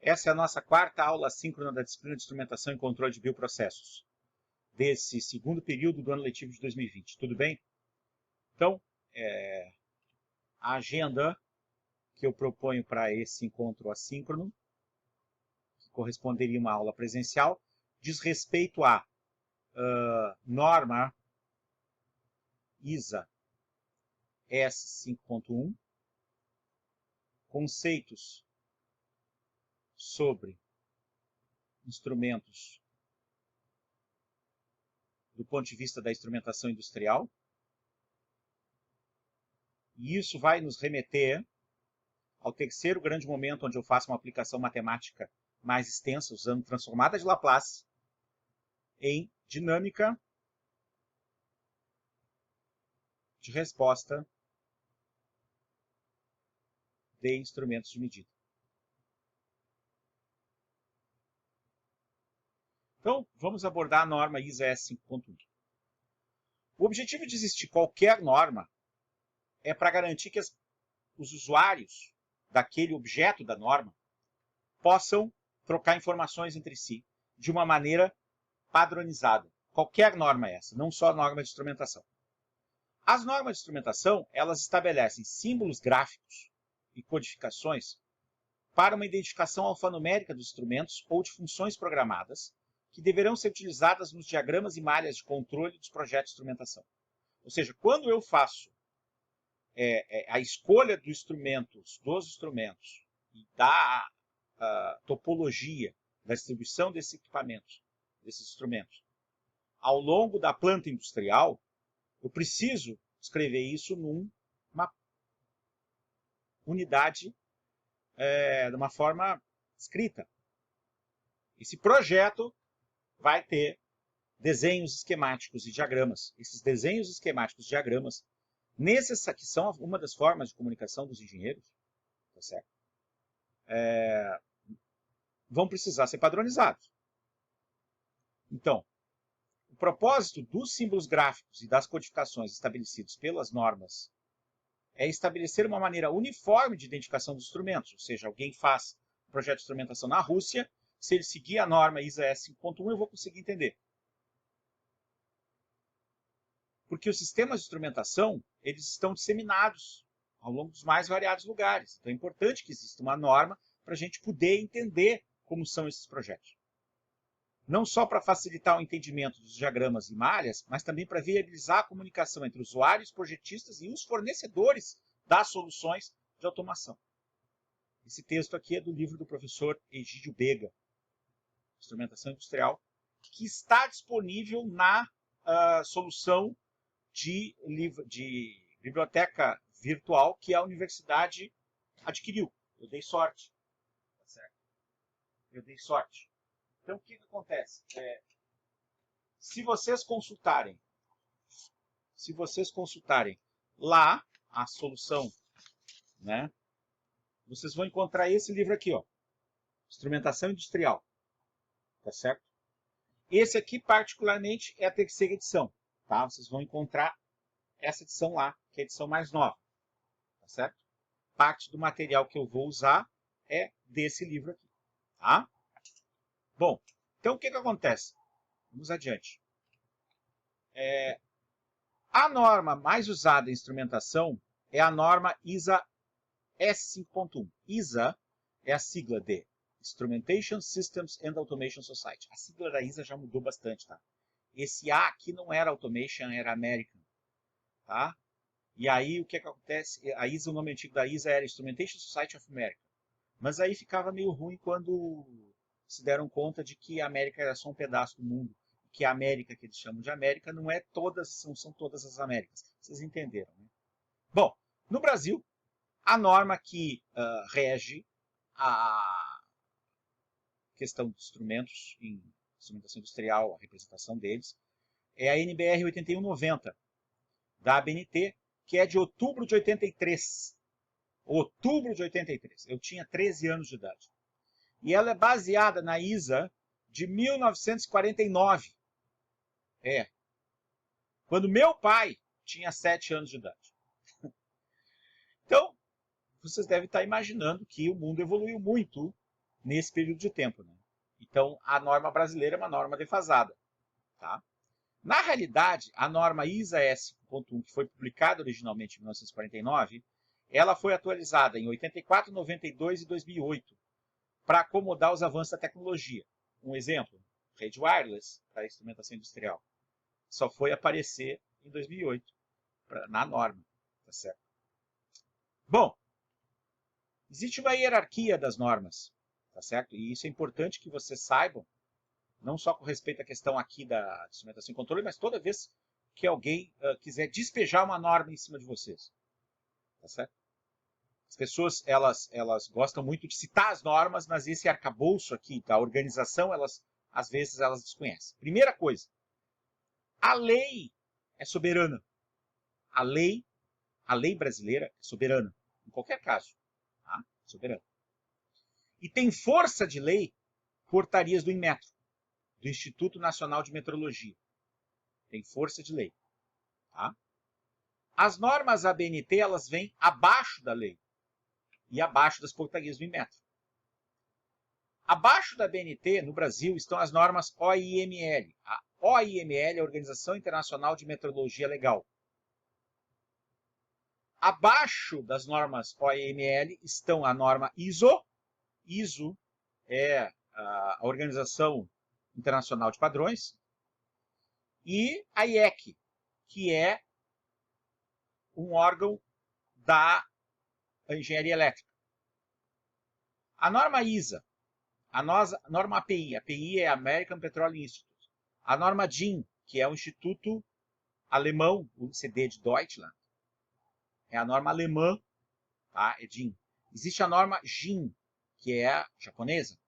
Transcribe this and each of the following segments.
Essa é a nossa quarta aula síncrona da disciplina de Instrumentação e Controle de Bioprocessos, desse segundo período do ano letivo de 2020. Tudo bem? Então, a agenda que eu proponho para esse encontro assíncrono, que corresponderia a uma aula presencial, diz respeito à norma ISA S5.1, conceitos sobre instrumentos do ponto de vista da instrumentação industrial. E isso vai nos remeter ao terceiro grande momento onde eu faço uma aplicação matemática mais extensa, usando transformada de Laplace em dinâmica de resposta de instrumentos de medida. Então, vamos abordar a norma ISA S5.1. O objetivo de existir qualquer norma é para garantir que os usuários daquele objeto da norma possam trocar informações entre si de uma maneira padronizada. Qualquer norma é essa, não só a norma de instrumentação. As normas de instrumentação, elas estabelecem símbolos gráficos e codificações para uma identificação alfanumérica dos instrumentos ou de funções programadas que deverão ser utilizadas nos diagramas e malhas de controle dos projetos de instrumentação. Ou seja, quando eu faço a escolha dos instrumentos e da topologia da distribuição desses equipamentos, desses instrumentos, ao longo da planta industrial, eu preciso escrever isso numa unidade, de uma forma escrita. Esse projeto vai ter desenhos esquemáticos e diagramas. Esses desenhos esquemáticos e diagramas, que são uma das formas de comunicação dos engenheiros, tá certo? Vão precisar ser padronizados. Então, o propósito dos símbolos gráficos e das codificações estabelecidos pelas normas é estabelecer uma maneira uniforme de identificação dos instrumentos. Ou seja, alguém faz um projeto de instrumentação na Rússia, se ele seguir a norma ISA S5.1, eu vou conseguir entender. Porque os sistemas de instrumentação, eles estão disseminados ao longo dos mais variados lugares. Então é importante que exista uma norma para a gente poder entender como são esses projetos. Não só para facilitar o entendimento dos diagramas e malhas, mas também para viabilizar a comunicação entre usuários, projetistas e os fornecedores das soluções de automação. Esse texto aqui é do livro do professor Egídio Bega, Instrumentação Industrial, que está disponível na solução de biblioteca virtual que a universidade adquiriu. Eu dei sorte. Tá certo? Eu dei sorte. Então, o que acontece? Se vocês consultarem lá a solução, né, vocês vão encontrar esse livro aqui, ó, Instrumentação Industrial. Tá certo? Esse aqui, particularmente, é a terceira edição. Tá? Vocês vão encontrar essa edição lá, que é a edição mais nova. Tá certo? Parte do material que eu vou usar é desse livro aqui. Tá? Bom, então o que acontece? Vamos adiante. A norma mais usada em instrumentação é a norma ISA S5.1. ISA é a sigla de Instrumentation Systems and Automation Society. A sigla da ISA já mudou bastante, tá? Esse A aqui não era Automation, era American, tá? E aí o que acontece? A ISA, o nome antigo da ISA era Instrumentation Society of America. Mas aí ficava meio ruim quando se deram conta de que a América era só um pedaço do mundo, que a América que eles chamam de América não são todas as Américas. Vocês entenderam, né? Bom, no Brasil, a norma que rege a questão dos instrumentos em instrumentação industrial, a representação deles, é a NBR 8190, da ABNT, que é de outubro de 83. Outubro de 83. Eu tinha 13 anos de idade. E ela é baseada na ISA de 1949. Quando meu pai tinha 7 anos de idade. Então, vocês devem estar imaginando que o mundo evoluiu muito nesse período de tempo, né? Então, a norma brasileira é uma norma defasada, tá? Na realidade, a norma ISA S.1, que foi publicada originalmente em 1949, ela foi atualizada em 84, 92 e 2008 para acomodar os avanços da tecnologia. Um exemplo, rede wireless para instrumentação industrial. Só foi aparecer em 2008, na norma, tá certo? Bom, existe uma hierarquia das normas, tá certo? E isso é importante que vocês saibam, não só com respeito à questão aqui da instrumentação e controle, mas toda vez que alguém quiser despejar uma norma em cima de vocês, tá certo? As pessoas, elas gostam muito de citar as normas, mas esse arcabouço aqui, da organização, às vezes elas desconhecem. Primeira coisa, a lei é soberana. A lei brasileira é soberana, em qualquer caso, tá? Soberana. E tem força de lei portarias do Inmetro, do Instituto Nacional de Metrologia. Tem força de lei, tá? As normas ABNT, elas vêm abaixo da lei e abaixo das portarias do Inmetro. Abaixo da BNT, no Brasil, estão as normas OIML. A OIML é a Organização Internacional de Metrologia Legal. Abaixo das normas OIML estão a norma ISO. ISO é a Organização Internacional de Padrões. E a IEC, que é um órgão da engenharia elétrica. A norma ISA, a norma API, a API é American Petroleum Institute. A norma DIN, que é o Instituto Alemão, o CD de Deutschland, é a norma alemã, tá? É DIN. Existe a norma JIN, que é a japonesa,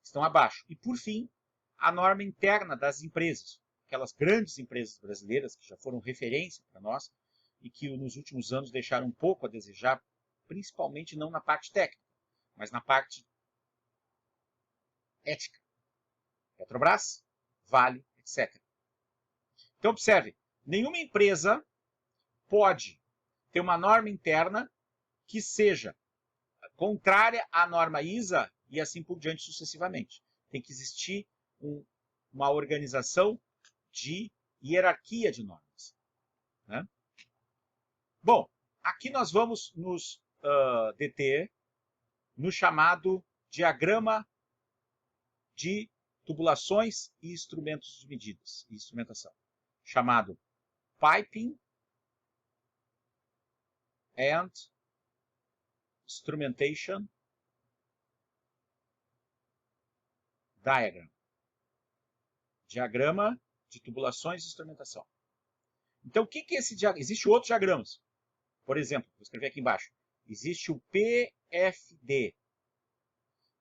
estão abaixo. E, por fim, a norma interna das empresas, aquelas grandes empresas brasileiras que já foram referência para nós e que nos últimos anos deixaram um pouco a desejar, principalmente não na parte técnica, mas na parte ética. Petrobras, Vale, etc. Então, observe, nenhuma empresa pode ter uma norma interna que seja contrária à norma ISA e assim por diante sucessivamente. Tem que existir uma organização de hierarquia de normas, né? Bom, aqui nós vamos nos deter no chamado diagrama de tubulações e instrumentos de medidas e instrumentação, chamado Piping and Instrumentation Diagram. Diagrama de tubulações e instrumentação. Então, o que é esse diagrama? Existem outros diagramas. Por exemplo, vou escrever aqui embaixo. Existe o PFD,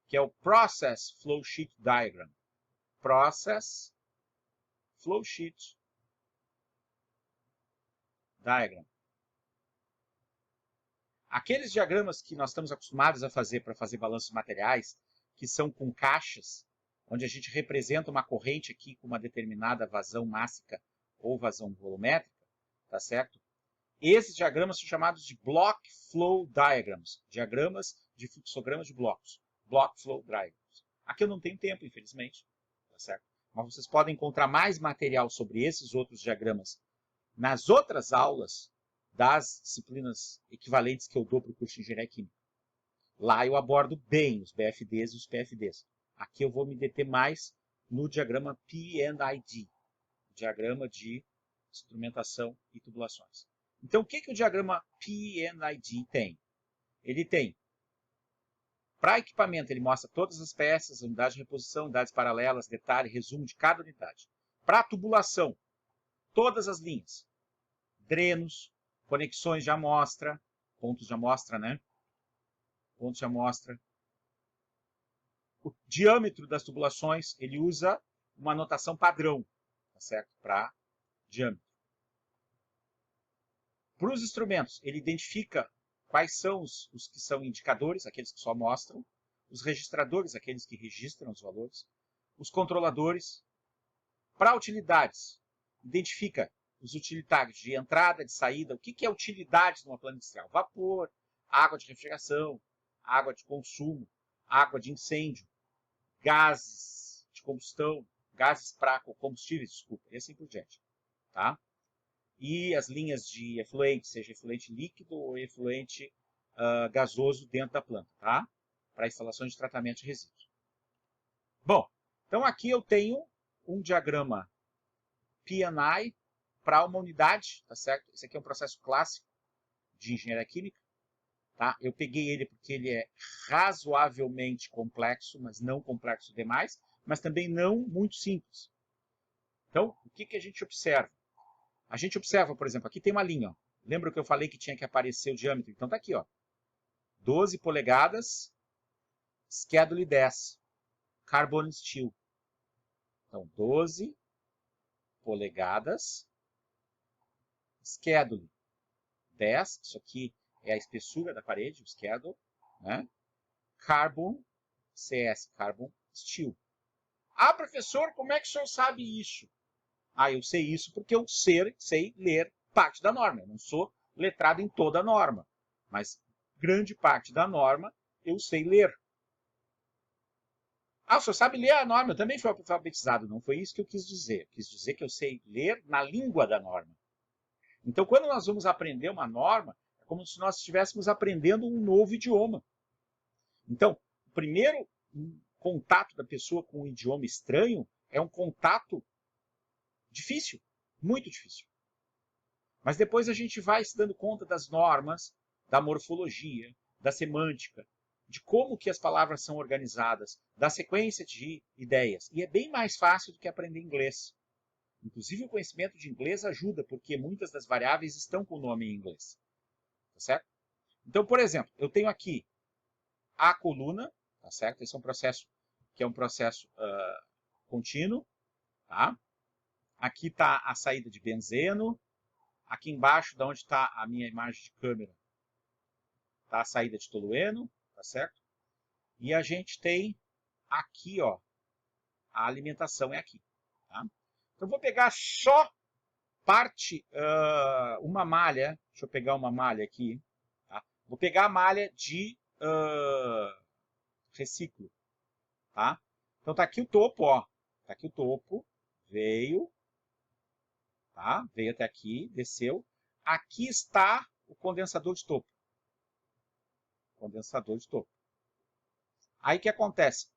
que é o Process Flow Sheet Diagram. Process Flow Sheet Diagram. Aqueles diagramas que nós estamos acostumados a fazer para fazer balanços materiais, que são com caixas, onde a gente representa uma corrente aqui com uma determinada vazão mássica ou vazão volumétrica, tá certo? Esses diagramas são chamados de Block Flow Diagrams, diagramas de fluxogramas de blocos, Block Flow Diagrams. Aqui eu não tenho tempo, infelizmente, tá certo? Mas vocês podem encontrar mais material sobre esses outros diagramas nas outras aulas das disciplinas equivalentes que eu dou para o curso de Engenharia Química. Lá eu abordo bem os BFDs e os PFDs. Aqui eu vou me deter mais no diagrama P&ID, diagrama de instrumentação e tubulações. Então, o que o diagrama P&ID tem? Ele tem, para equipamento, ele mostra todas as peças, unidades de reposição, unidades paralelas, detalhe, resumo de cada unidade. Para tubulação, todas as linhas, drenos, conexões de amostra, pontos de amostra, né? Pontos de amostra. O diâmetro das tubulações, ele usa uma notação padrão, tá certo? Para diâmetro. Para os instrumentos, ele identifica quais são os que são indicadores, aqueles que só mostram, os registradores, aqueles que registram os valores, os controladores. Para utilidades, identifica os utilitários de entrada, de saída. O que é utilidade numa planta industrial? Vapor, água de refrigeração, água de consumo, água de incêndio, gases de combustão, gases para combustíveis, desculpa, e assim por diante. Tá? E as linhas de efluente, seja efluente líquido ou efluente gasoso dentro da planta, tá? Para instalações de tratamento de resíduos. Bom, então aqui eu tenho um diagrama P&I para uma unidade, tá certo? Esse aqui é um processo clássico de engenharia química, tá? Eu peguei ele porque ele é razoavelmente complexo, mas não complexo demais, mas também não muito simples. Então, o que a gente observa? A gente observa, por exemplo, aqui tem uma linha, ó. Lembra que eu falei que tinha que aparecer o diâmetro? Então tá aqui, ó. 12 polegadas, Schedule 10, Carbon Steel. Então, 12 polegadas, Schedule 10, isso aqui é a espessura da parede, o Schedule, né? Carbon, CS, Carbon Steel. Ah, professor, como é que o senhor sabe isso? Ah, eu sei isso porque eu sei ler parte da norma. Eu não sou letrado em toda a norma, mas grande parte da norma eu sei ler. Ah, o senhor sabe ler a norma, eu também fui alfabetizado. Não foi isso que eu quis dizer. Eu quis dizer que eu sei ler na língua da norma. Então, quando nós vamos aprender uma norma, é como se nós estivéssemos aprendendo um novo idioma. Então, o primeiro contato da pessoa com um idioma estranho é um contato difícil, muito difícil. Mas depois a gente vai se dando conta das normas, da morfologia, da semântica, de como que as palavras são organizadas, da sequência de ideias. E é bem mais fácil do que aprender inglês. Inclusive o conhecimento de inglês ajuda, porque muitas das variáveis estão com o nome em inglês. Tá certo? Então, por exemplo, eu tenho aqui a coluna, tá certo? Esse é um processo que é um processo contínuo. Tá? Aqui está a saída de benzeno. Aqui embaixo, da onde está a minha imagem de câmera, está a saída de tolueno, tá certo? E a gente tem aqui, ó, a alimentação é aqui. Tá? Então, eu vou pegar só parte, uma malha, deixa eu pegar uma malha aqui, tá? Vou pegar a malha de reciclo, tá? Então, tá aqui o topo, ó, tá aqui o topo, veio, tá? Veio até aqui, desceu. Aqui está o condensador de topo. Condensador de topo. Aí o que acontece?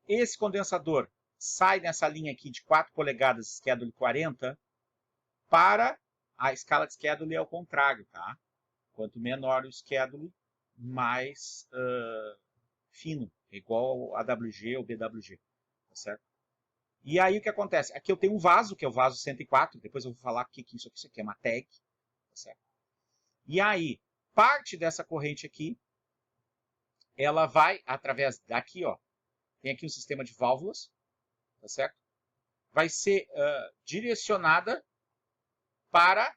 Esse condensador sai nessa linha aqui de 4 polegadas, Schedule 40, para a escala de Schedule é o contrário, tá? Quanto menor o Schedule, mais fino, igual ao AWG ou BWG, tá certo? E aí o que acontece? Aqui eu tenho um vaso, que é o vaso 104, depois eu vou falar o que isso aqui é uma tag, tá certo? E aí, parte dessa corrente aqui, ela vai através daqui, ó, tem aqui um sistema de válvulas, tá certo? Vai ser direcionada para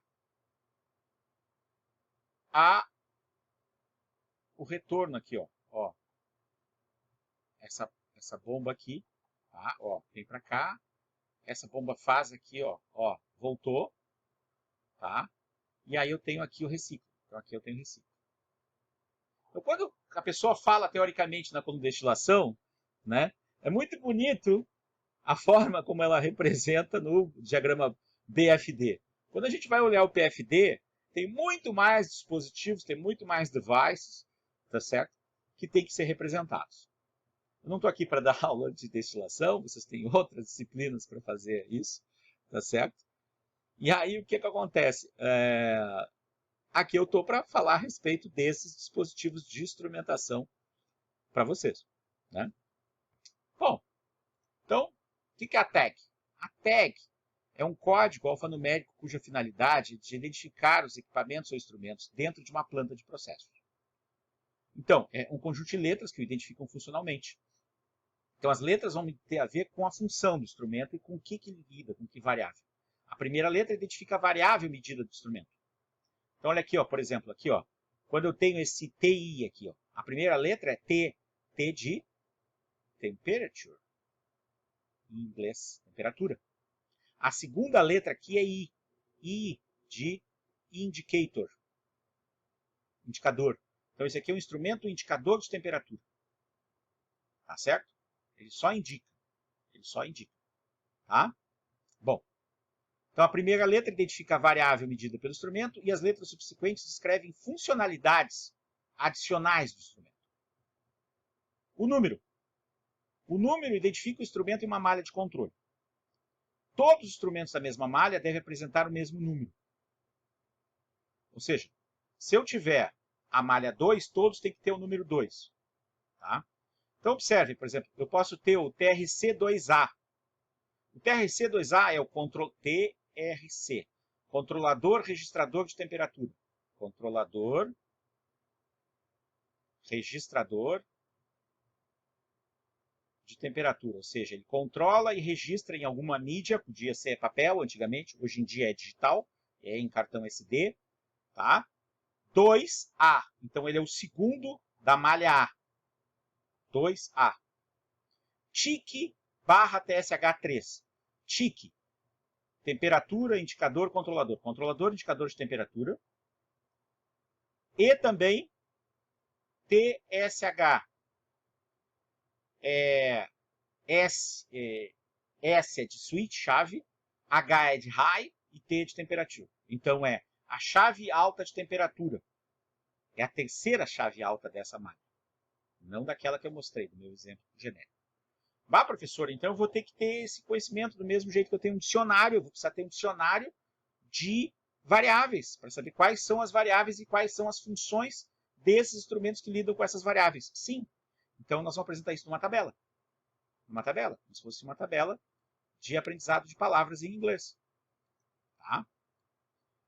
o retorno aqui, ó. Essa bomba aqui, tá? Ó, vem para cá. Essa bomba faz aqui, ó, voltou, tá? E aí eu tenho aqui o reciclo. Então aqui eu tenho o reciclo. Então quando a pessoa fala teoricamente na coluna de destilação, né? É muito bonito a forma como ela representa no diagrama BFD. Quando a gente vai olhar o PFD, tem muito mais dispositivos, tem muito mais devices, tá certo? Que tem que ser representados. Eu não estou aqui para dar aula de destilação, vocês têm outras disciplinas para fazer isso, tá certo? E aí o que acontece? Aqui eu estou para falar a respeito desses dispositivos de instrumentação para vocês, né? Bom, então, o que é a tag? A tag é um código alfanumérico cuja finalidade é de identificar os equipamentos ou instrumentos dentro de uma planta de processos. Então, é um conjunto de letras que o identificam funcionalmente. Então, as letras vão ter a ver com a função do instrumento e com o que ele lida, com que variável. A primeira letra identifica a variável medida do instrumento. Então, olha aqui, ó, por exemplo, aqui, ó, quando eu tenho esse TI aqui, ó, a primeira letra é T, T de temperature, em inglês, temperatura. A segunda letra aqui é I, I de indicator, indicador. Então, esse aqui é um instrumento indicador de temperatura. Tá certo? Ele só indica. Ele só indica. Tá? Bom. Então, a primeira letra identifica a variável medida pelo instrumento e as letras subsequentes descrevem funcionalidades adicionais do instrumento. O número. O número identifica o instrumento em uma malha de controle. Todos os instrumentos da mesma malha devem apresentar o mesmo número. Ou seja, se eu tiver a malha 2, todos têm que ter o número 2. Tá? Então, observe, por exemplo, eu posso ter o TRC2A. O TRC2A é o TRC, controlador registrador de temperatura. Controlador registrador de temperatura, ou seja, ele controla e registra em alguma mídia, podia ser papel antigamente, hoje em dia é digital, é em cartão SD, tá? 2A, então ele é o segundo da malha A. 2A. TIC barra TSH3. TIC, temperatura, indicador, controlador. Controlador, indicador de temperatura. E também TSH. S é de switch, chave, H é de high e T é de temperatura. Então é a chave alta de temperatura. É a terceira chave alta dessa máquina. Não daquela que eu mostrei, do meu exemplo genérico. Bah, professor, então eu vou ter que ter esse conhecimento do mesmo jeito que eu tenho um dicionário. Eu vou precisar ter um dicionário de variáveis, para saber quais são as variáveis e quais são as funções desses instrumentos que lidam com essas variáveis. Sim. Então nós vamos apresentar isso numa tabela. Uma tabela, como se fosse uma tabela de aprendizado de palavras em inglês. Tá?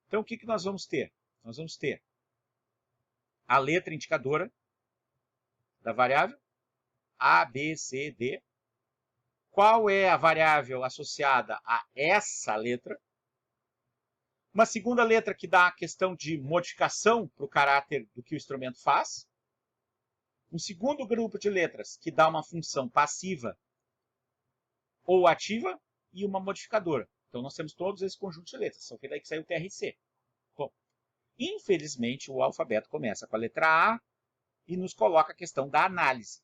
Então, o que nós vamos ter? Nós vamos ter a letra indicadora da variável A, B, C, D. Qual é a variável associada a essa letra? Uma segunda letra que dá a questão de modificação para o caráter do que o instrumento faz. Um segundo grupo de letras que dá uma função passiva ou ativa e uma modificadora. Então, nós temos todos esse conjunto de letras. Só que daí que saiu o TRC. Bom, infelizmente, o alfabeto começa com a letra A e nos coloca a questão da análise.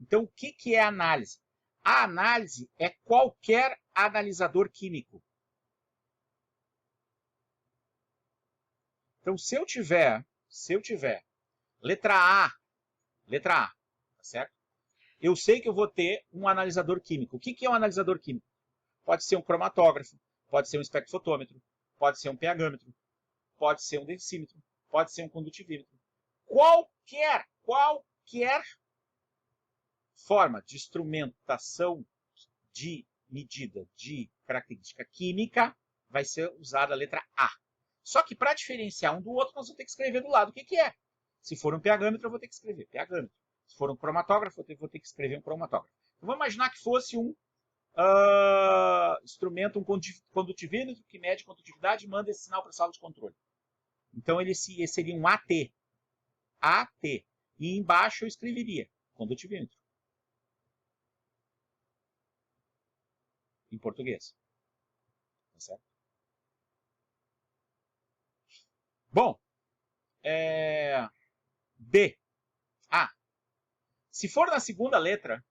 Então, o que é análise? A análise é qualquer analisador químico. Então, se eu tiver letra A, tá certo? Eu sei que eu vou ter um analisador químico. O que é um analisador químico? Pode ser um cromatógrafo, pode ser um espectrofotômetro, pode ser um pHmetro, pode ser um densímetro, pode ser um condutivímetro. Qualquer forma de instrumentação de medida de característica química vai ser usada a letra A. Só que para diferenciar um do outro, nós vamos ter que escrever do lado o que é. Se for um pHmetro, eu vou ter que escrever pHmetro. Se for um cromatógrafo, eu vou ter que escrever um cromatógrafo. Então, vamos imaginar que fosse um instrumento, um condutivímetro que mede condutividade e manda esse sinal para a sala de controle. Então, ele seria um AT. AT. E embaixo eu escreveria condutivímetro. Em português. Tá certo? Bom, D. Se for na segunda letra,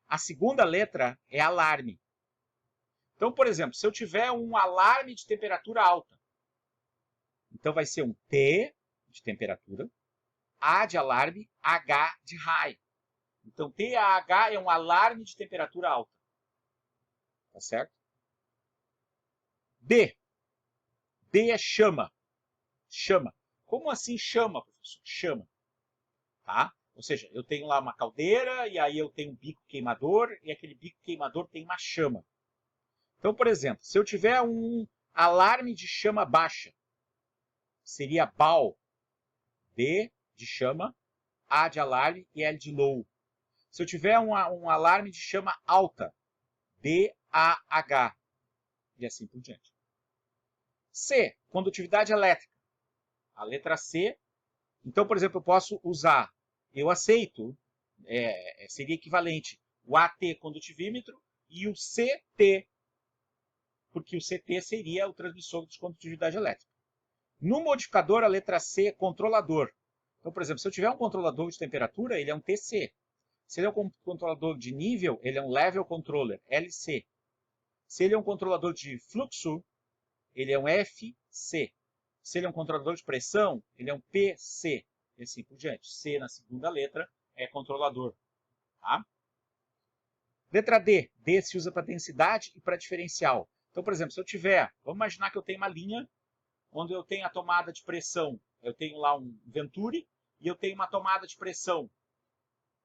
a segunda letra é alarme. Então, por exemplo, se eu tiver um alarme de temperatura alta, então vai ser um T de temperatura, A de alarme, H de high. Então, TAH é um alarme de temperatura alta. Tá certo? D. D é chama. Chama. Como assim chama, professor? Chama. Tá? Ou seja, eu tenho lá uma caldeira e aí eu tenho um bico queimador e aquele bico queimador tem uma chama. Então, por exemplo, se eu tiver um alarme de chama baixa, seria BAL. D de chama, A de alarme e L de low. Se eu tiver um alarme de chama alta, DAH. E assim por diante. C, condutividade elétrica. A letra C. Então, por exemplo, eu posso usar, eu aceito, seria equivalente o AT condutivímetro e o CT, porque o CT seria o transmissor de condutividade elétrica. No modificador, a letra C é controlador. Então, por exemplo, se eu tiver um controlador de temperatura, ele é um TC. Se ele é um controlador de nível, ele é um Level Controller, LC. Se ele é um controlador de fluxo, ele é um FC. Se ele é um controlador de pressão, ele é um PC. E assim por diante. C na segunda letra é controlador. Tá? Letra D. D se usa para densidade e para diferencial. Então, por exemplo, se eu tiver... Vamos imaginar que eu tenho uma linha onde eu tenho a tomada de pressão. Eu tenho lá um Venturi e eu tenho uma tomada de pressão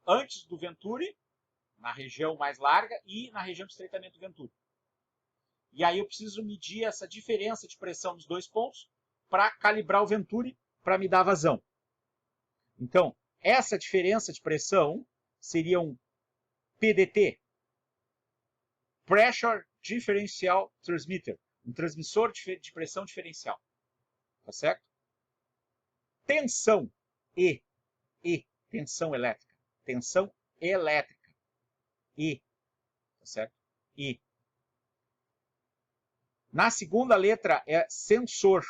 antes do Venturi, na região mais larga, e na região de estreitamento do Venturi. E aí eu preciso medir essa diferença de pressão dos dois pontos para calibrar o Venturi para me dar vazão. Então, essa diferença de pressão seria um PDT, Pressure Differential Transmitter, um transmissor de pressão diferencial. Tá certo? Tensão, tensão elétrica. Tensão elétrica, tá certo? E. Na segunda letra é sensor,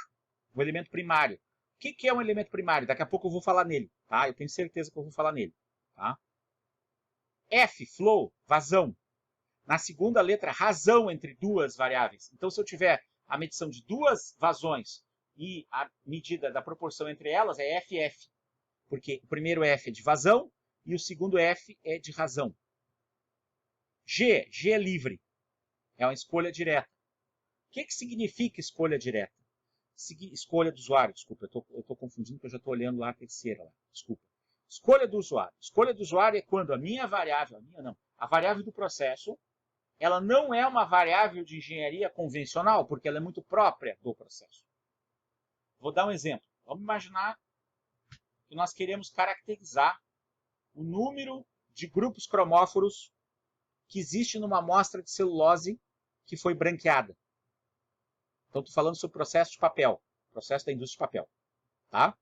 o elemento primário. O que é um elemento primário? Daqui a pouco eu vou falar nele, tá? Eu tenho certeza que eu vou falar nele, tá? F, flow, vazão. Na segunda letra, razão entre duas variáveis. Então, se eu tiver a medição de duas vazões e a medida da proporção entre elas é FF, porque o primeiro F é de vazão e o segundo F é de razão. G é livre, é uma escolha direta. O que significa escolha direta? Escolha do usuário, desculpa, eu estou confundindo porque eu já estou olhando lá a terceira, lá, desculpa. Escolha do usuário. Escolha do usuário é quando a minha variável, a variável do processo, ela não é uma variável de engenharia convencional, porque ela é muito própria do processo. Vou dar um exemplo. Vamos imaginar que nós queremos caracterizar o número de grupos cromóforos que existe numa amostra de celulose que foi branqueada. Então, estou falando sobre o processo de papel, processo da indústria de papel. Tá?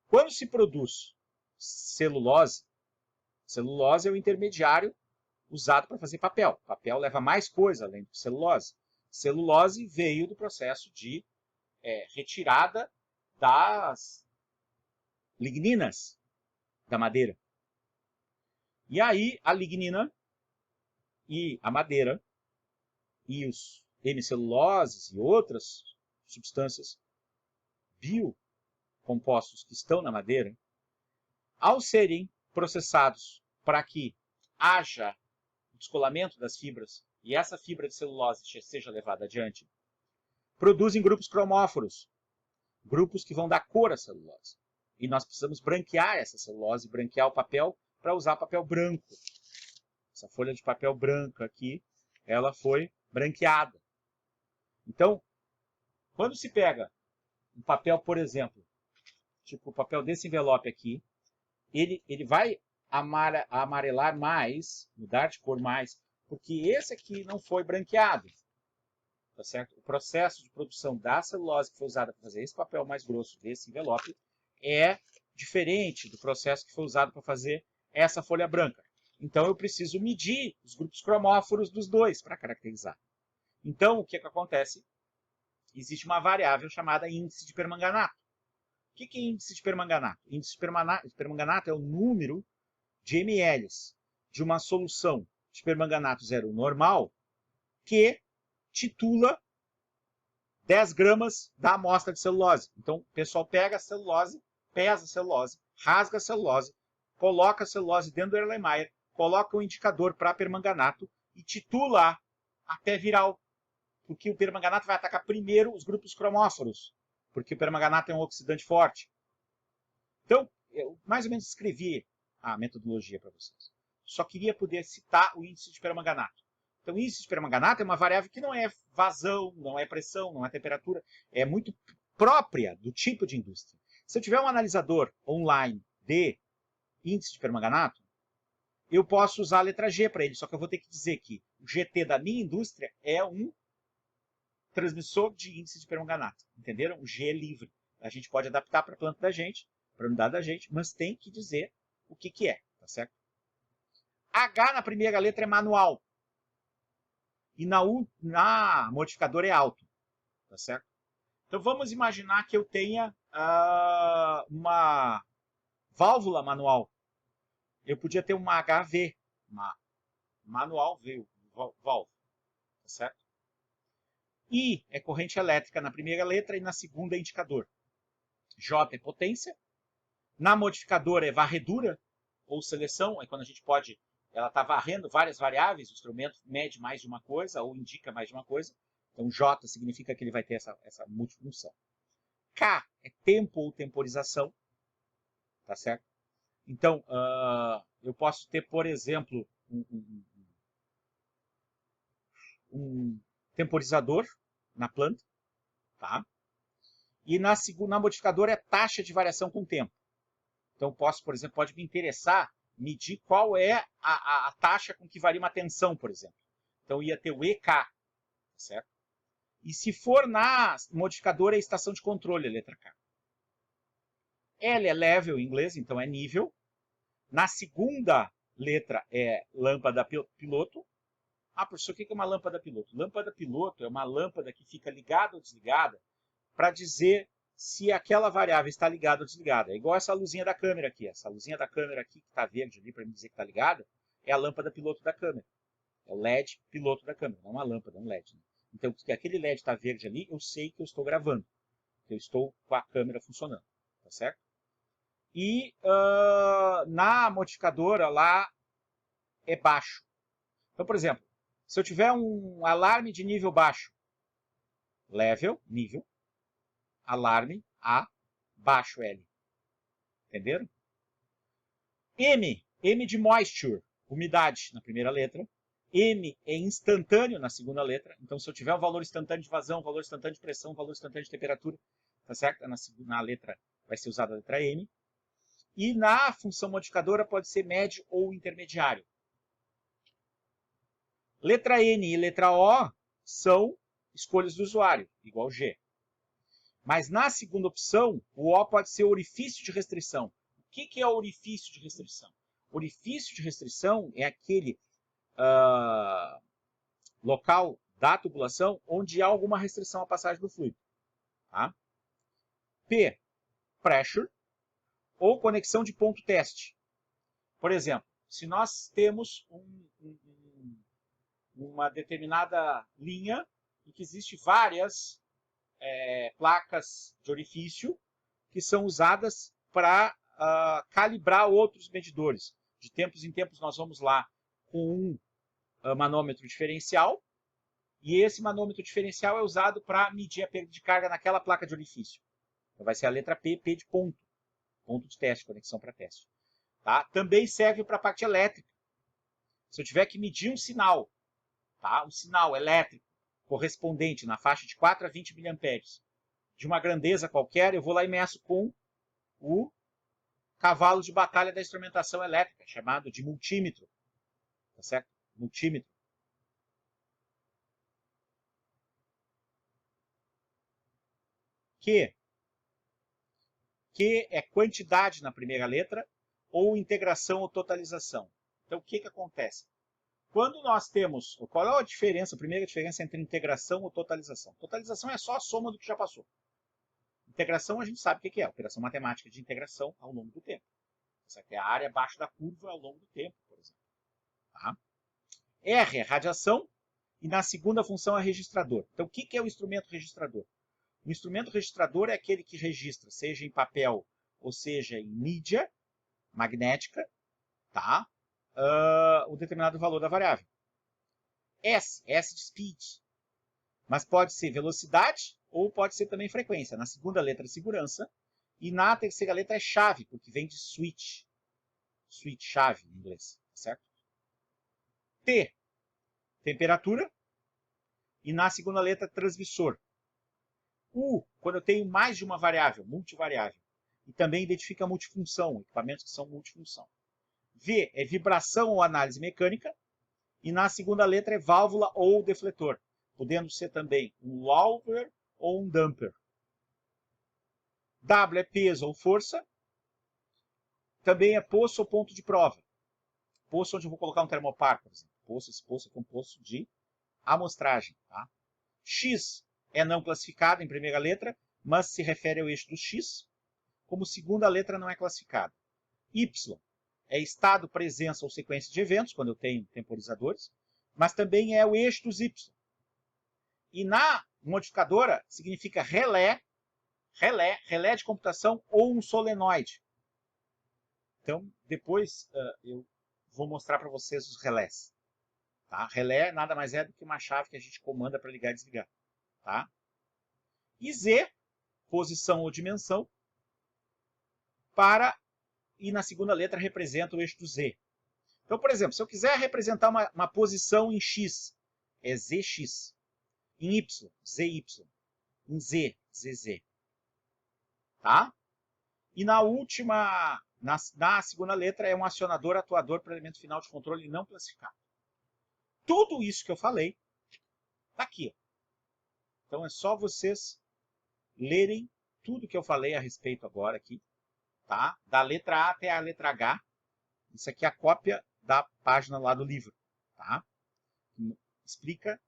Quando se produz celulose, celulose é o intermediário usado para fazer papel. Papel leva mais coisa além de celulose. Celulose veio do processo de retirada das ligninas da madeira. E aí a lignina e a madeira e os hemiceluloses e outras substâncias biocompostos que estão na madeira, ao serem processados para que haja o descolamento das fibras e essa fibra de celulose seja levada adiante, produzem grupos cromóforos, grupos que vão dar cor à celulose. E nós precisamos branquear essa celulose, branquear o papel para usar papel branco. Essa folha de papel branca aqui, ela foi branqueada. Então, quando se pega um papel, por exemplo, tipo o papel desse envelope aqui, ele vai amarelar mais, mudar de cor mais, porque esse aqui não foi branqueado. Tá certo? O processo de produção da celulose que foi usada para fazer esse papel mais grosso desse envelope é diferente do processo que foi usado para fazer essa folha branca. Então eu preciso medir os grupos cromóforos dos dois para caracterizar. Então o que acontece? Existe uma variável chamada índice de permanganato. O que é índice de permanganato? Índice de permanganato é o número de ml de uma solução de permanganato zero normal que titula 10 gramas da amostra de celulose. Então, o pessoal pega a celulose, pesa a celulose, rasga a celulose, coloca a celulose dentro do Erlenmeyer, coloca o indicador para permanganato e titula até viral. Porque o permanganato vai atacar primeiro os grupos cromóforos, porque o permanganato é um oxidante forte. Então, eu mais ou menos escrevi a metodologia para vocês. Só queria poder citar o índice de permanganato. Então, o índice de permanganato é uma variável que não é vazão, não é pressão, não é temperatura, é muito própria do tipo de indústria. Se eu tiver um analisador online de índice de permanganato, eu posso usar a letra G para ele, só que eu vou ter que dizer que o GT da minha indústria é um transmissor de índice de permanganato. Entenderam? O G é livre. A gente pode adaptar para a planta da gente, para a unidade da gente, mas tem que dizer o que é, tá certo? H na primeira letra é manual. E na modificadora é alto, tá certo? Então vamos imaginar que eu tenha uma válvula manual. eu podia ter uma HV, uma manual valve, tá certo? I é corrente elétrica na primeira letra e na segunda é indicador. J é potência. Na modificadora é varredura ou seleção, é quando a gente pode, ela está varrendo várias variáveis, o instrumento mede mais de uma coisa ou indica mais de uma coisa. Então J significa que ele vai ter essa multifunção. K é tempo ou temporização, tá certo? Então, eu posso ter, por exemplo, um temporizador na planta, tá? E na modificadora é taxa de variação com o tempo. Então, posso, por exemplo, pode me interessar medir qual é a taxa com que varia uma tensão, por exemplo. Então, ia ter o EK, tá certo? E se for na modificadora, é estação de controle, a letra K. L é level em inglês, então é nível. Na segunda letra é lâmpada piloto. Ah, professor, o que é uma lâmpada piloto? Lâmpada piloto é uma lâmpada que fica ligada ou desligada para dizer se aquela variável está ligada ou desligada. É igual essa luzinha da câmera aqui. Essa luzinha da câmera aqui que está verde ali para me dizer que está ligada é a lâmpada piloto da câmera. É o LED piloto da câmera, não uma lâmpada, é um LED. Né? Então, se aquele LED está verde ali, eu sei que eu estou gravando. Eu estou com a câmera funcionando, tá certo? E na modificadora lá é baixo. Então, por exemplo, se eu tiver um alarme de nível baixo, level, nível, alarme, A, baixo, L. Entenderam? M de moisture, umidade, na primeira letra. M é instantâneo na segunda letra. Então, se eu tiver um valor instantâneo de vazão, um valor instantâneo de pressão, um valor instantâneo de temperatura, tá certo? Na letra vai ser usada a letra M. E na função modificadora pode ser médio ou intermediário. Letra N e letra O são escolhas do usuário, igual G. Mas na segunda opção, o O pode ser orifício de restrição. O que é orifício de restrição? Orifício de restrição é aquele local da tubulação onde há alguma restrição à passagem do fluido. Tá? P, pressure, ou conexão de ponto teste. Por exemplo, se nós temos uma determinada linha em que existe várias placas de orifício que são usadas para calibrar outros medidores. De tempos em tempos nós vamos lá com um manômetro diferencial e esse manômetro diferencial é usado para medir a perda de carga naquela placa de orifício. Então vai ser a letra P, P de ponto. Ponto de teste, conexão para teste. Tá? Também serve para a parte elétrica. Se eu tiver que medir um sinal, tá? Um sinal elétrico correspondente na faixa de 4 a 20 mA, de uma grandeza qualquer, eu vou lá e meço com o cavalo de batalha da instrumentação elétrica, chamado de multímetro. Tá certo? Multímetro. Q é quantidade na primeira letra, ou integração ou totalização. Então, o que acontece? Quando nós temos... Qual é a diferença? A primeira diferença entre integração ou totalização. Totalização é só a soma do que já passou. Integração a gente sabe o que é. Operação matemática de integração ao longo do tempo. Essa aqui é a área abaixo da curva ao longo do tempo, por exemplo. Tá? R é radiação e na segunda função é registrador. Então, o que é o instrumento registrador? O instrumento registrador é aquele que registra, seja em papel ou seja em mídia magnética, tá? O determinado valor da variável. S de speed. Mas pode ser velocidade ou pode ser também frequência. Na segunda letra é segurança e na terceira letra é chave, porque vem de switch. Switch, chave em inglês, certo? T, temperatura. E na segunda letra, transmissor. U, quando eu tenho mais de uma variável, multivariável. E também identifica multifunção, equipamentos que são multifunção. V é vibração ou análise mecânica. E na segunda letra é válvula ou defletor, podendo ser também um walver ou um damper. W é peso ou força. Também é poço ou ponto de prova. Poço onde eu vou colocar um termopar, por exemplo. Esse poço aqui é um poço de amostragem. Tá? X é não classificado em primeira letra, mas se refere ao eixo do X. Como segunda letra não é classificado. Y é estado, presença ou sequência de eventos, quando eu tenho temporizadores, mas também é o eixo dos Y. E na modificadora significa relé de computação ou um solenoide. Então, depois eu vou mostrar para vocês os relés. Tá? Relé nada mais é do que uma chave que a gente comanda para ligar e desligar. Tá? E Z, posição ou dimensão, e na segunda letra representa o eixo do Z. Então, por exemplo, se eu quiser representar uma posição em X, é ZX. Em Y, ZY. Em Z, ZZ. Tá? E na última, na segunda letra, é um acionador atuador para o elemento final de controle não classificado. Tudo isso que eu falei está aqui. Então é só vocês lerem tudo que eu falei a respeito agora aqui. Tá? Da letra A até a letra H. Isso aqui é a cópia da página lá do livro. Tá? Explica,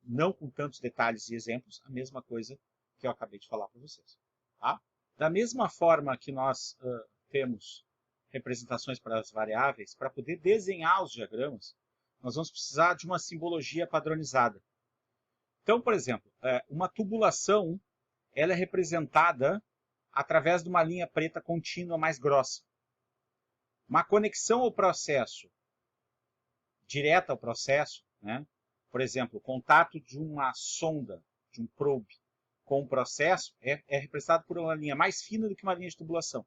não com tantos detalhes e exemplos, a mesma coisa que eu acabei de falar para vocês. Tá? Da mesma forma que nós temos representações para as variáveis, para poder desenhar os diagramas, nós vamos precisar de uma simbologia padronizada. Então, por exemplo, uma tubulação ela é representada através de uma linha preta contínua mais grossa. Uma conexão ao processo, direta ao processo, né? Por exemplo, o contato de uma sonda, de um probe, com o processo é representado por uma linha mais fina do que uma linha de tubulação.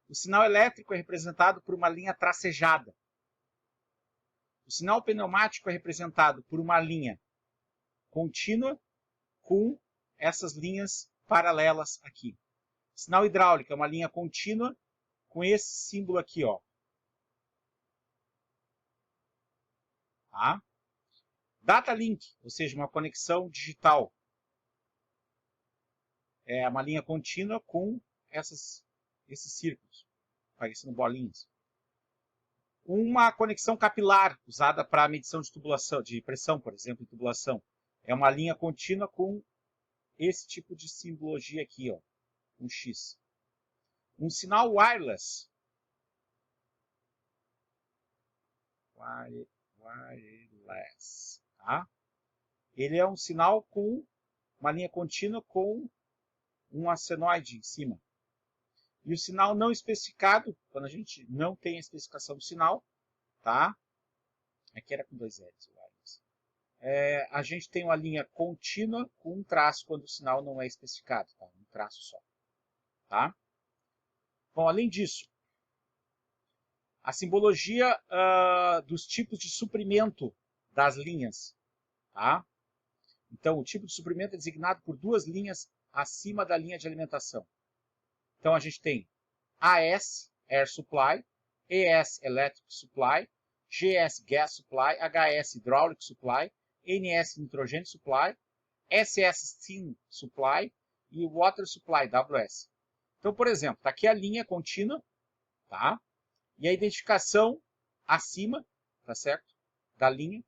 O sinal elétrico é representado por uma linha tracejada. O sinal pneumático é representado por uma linha contínua com essas linhas paralelas aqui. O sinal hidráulico é uma linha contínua com esse símbolo aqui, ó. Tá? Data link, ou seja, uma conexão digital. É uma linha contínua com esses círculos, parecendo bolinhas. Uma conexão capilar, usada para medição de tubulação, de pressão, por exemplo, em tubulação. É uma linha contínua com esse tipo de simbologia aqui, ó, um X. Um sinal wireless. Wireless. Tá? Ele é um sinal com uma linha contínua com um senoide em cima. E o sinal não especificado, quando a gente não tem a especificação do sinal, tá? Aqui era com 2 L's. A gente tem uma linha contínua com um traço quando o sinal não é especificado, tá? Um traço só. Tá? Bom, além disso, a simbologia dos tipos de suprimento das linhas. Tá? Então, o tipo de suprimento é designado por duas linhas acima da linha de alimentação. Então, a gente tem AS, Air Supply, ES, Electric Supply, GS, Gas Supply, HS, Hydraulic Supply, NS, Nitrogen Supply, SS, Steam Supply e Water Supply, WS. Então, por exemplo, está aqui a linha contínua, tá? E a identificação acima, tá certo? Da linha,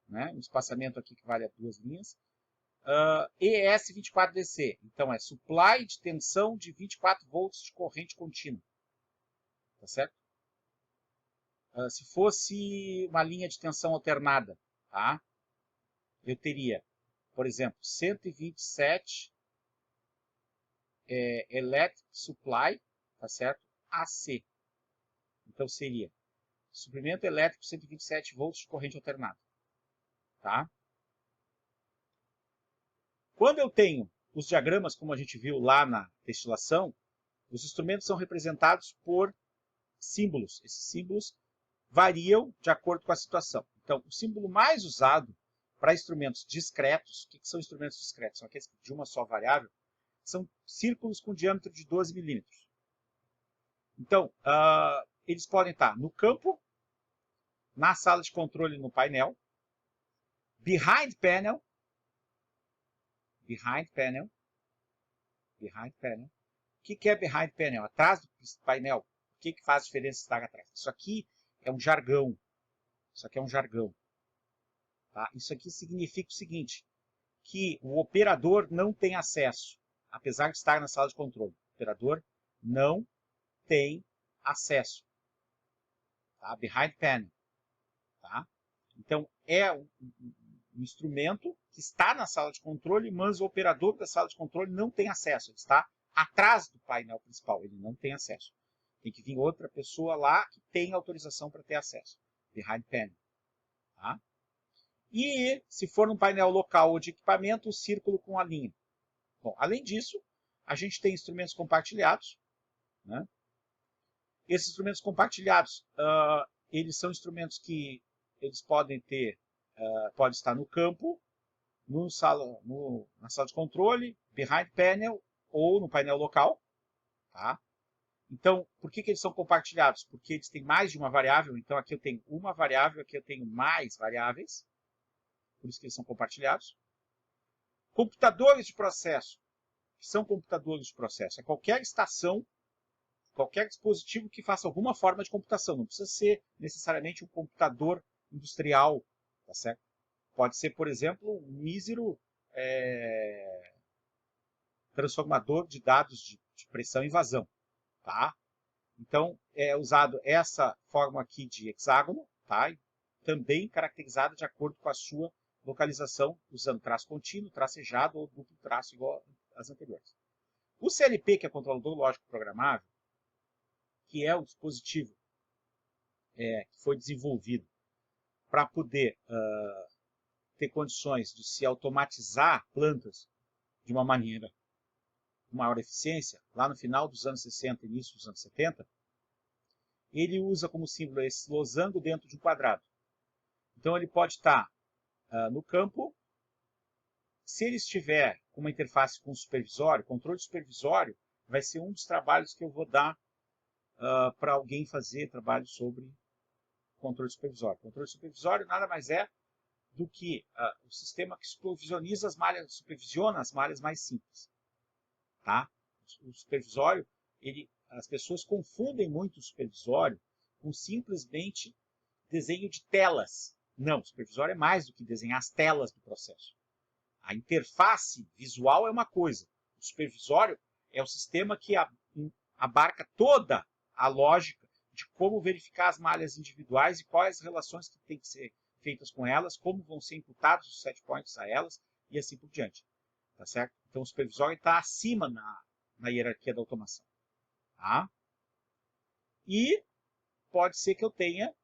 né? Um espaçamento aqui que vale a duas linhas. ES24DC, então é supply de tensão de 24 volts de corrente contínua. Tá certo? Se fosse uma linha de tensão alternada, tá? Eu teria, por exemplo, 127 Electric Supply, tá certo? AC. Então seria suprimento elétrico 127 volts de corrente alternada. Tá? Quando eu tenho os diagramas, como a gente viu lá na destilação, os instrumentos são representados por símbolos. Esses símbolos variam de acordo com a situação. Então, o símbolo mais usado para instrumentos discretos, o que são instrumentos discretos? São aqueles de uma só variável, são círculos com diâmetro de 12 milímetros. Então, eles podem estar no campo, na sala de controle no painel, behind panel, O que é behind panel? Atrás do painel. O que faz diferença estar atrás? Isso aqui é um jargão. Tá? Isso aqui significa o seguinte, que o operador não tem acesso, apesar de estar na sala de controle. O operador não tem acesso. Tá? Behind panel. Tá? Então, é um instrumento que está na sala de controle, mas o operador da sala de controle não tem acesso. Ele está atrás do painel principal, ele não tem acesso. Tem que vir outra pessoa lá que tem autorização para ter acesso. Behind panel. Tá? E se for num painel local ou de equipamento, o círculo com a linha. Bom, além disso, a gente tem instrumentos compartilhados. Né? Esses instrumentos compartilhados, eles são instrumentos que eles podem ter, pode estar no campo, na sala de controle, behind panel ou no painel local. Tá? Então, por que eles são compartilhados? Porque eles têm mais de uma variável. Então, aqui eu tenho uma variável, aqui eu tenho mais variáveis. Por isso que eles são compartilhados. Computadores de processo. Que são computadores de processo? É qualquer estação, qualquer dispositivo que faça alguma forma de computação. Não precisa ser necessariamente um computador industrial. Tá certo? Pode ser, por exemplo, um mísero transformador de dados de pressão e vazão. Tá? Então, é usado essa forma aqui de hexágono, tá? Também caracterizada de acordo com a sua localização, usando traço contínuo, tracejado ou duplo traço, igual às anteriores. O CLP, que é controlador lógico programável, que é o dispositivo que foi desenvolvido para poder ter condições de se automatizar plantas de uma maneira com maior eficiência, lá no final dos anos 60 e início dos anos 70, ele usa como símbolo esse losango dentro de um quadrado. Então ele pode estar no campo. Se ele estiver com uma interface com supervisório, controle supervisório vai ser um dos trabalhos que eu vou dar para alguém fazer trabalho sobre controle supervisório. Controle supervisório nada mais é do que o sistema que supervisiona as malhas mais simples. Tá? O supervisório, as pessoas confundem muito o supervisório com simplesmente desenho de telas. Não, o supervisório é mais do que desenhar as telas do processo. A interface visual é uma coisa. O supervisório é o sistema que abarca toda a lógica de como verificar as malhas individuais e quais as relações que têm que ser feitas com elas, como vão ser imputados os set points a elas e assim por diante. Tá certo? Então o supervisório está acima na hierarquia da automação. Tá? E pode ser que eu tenha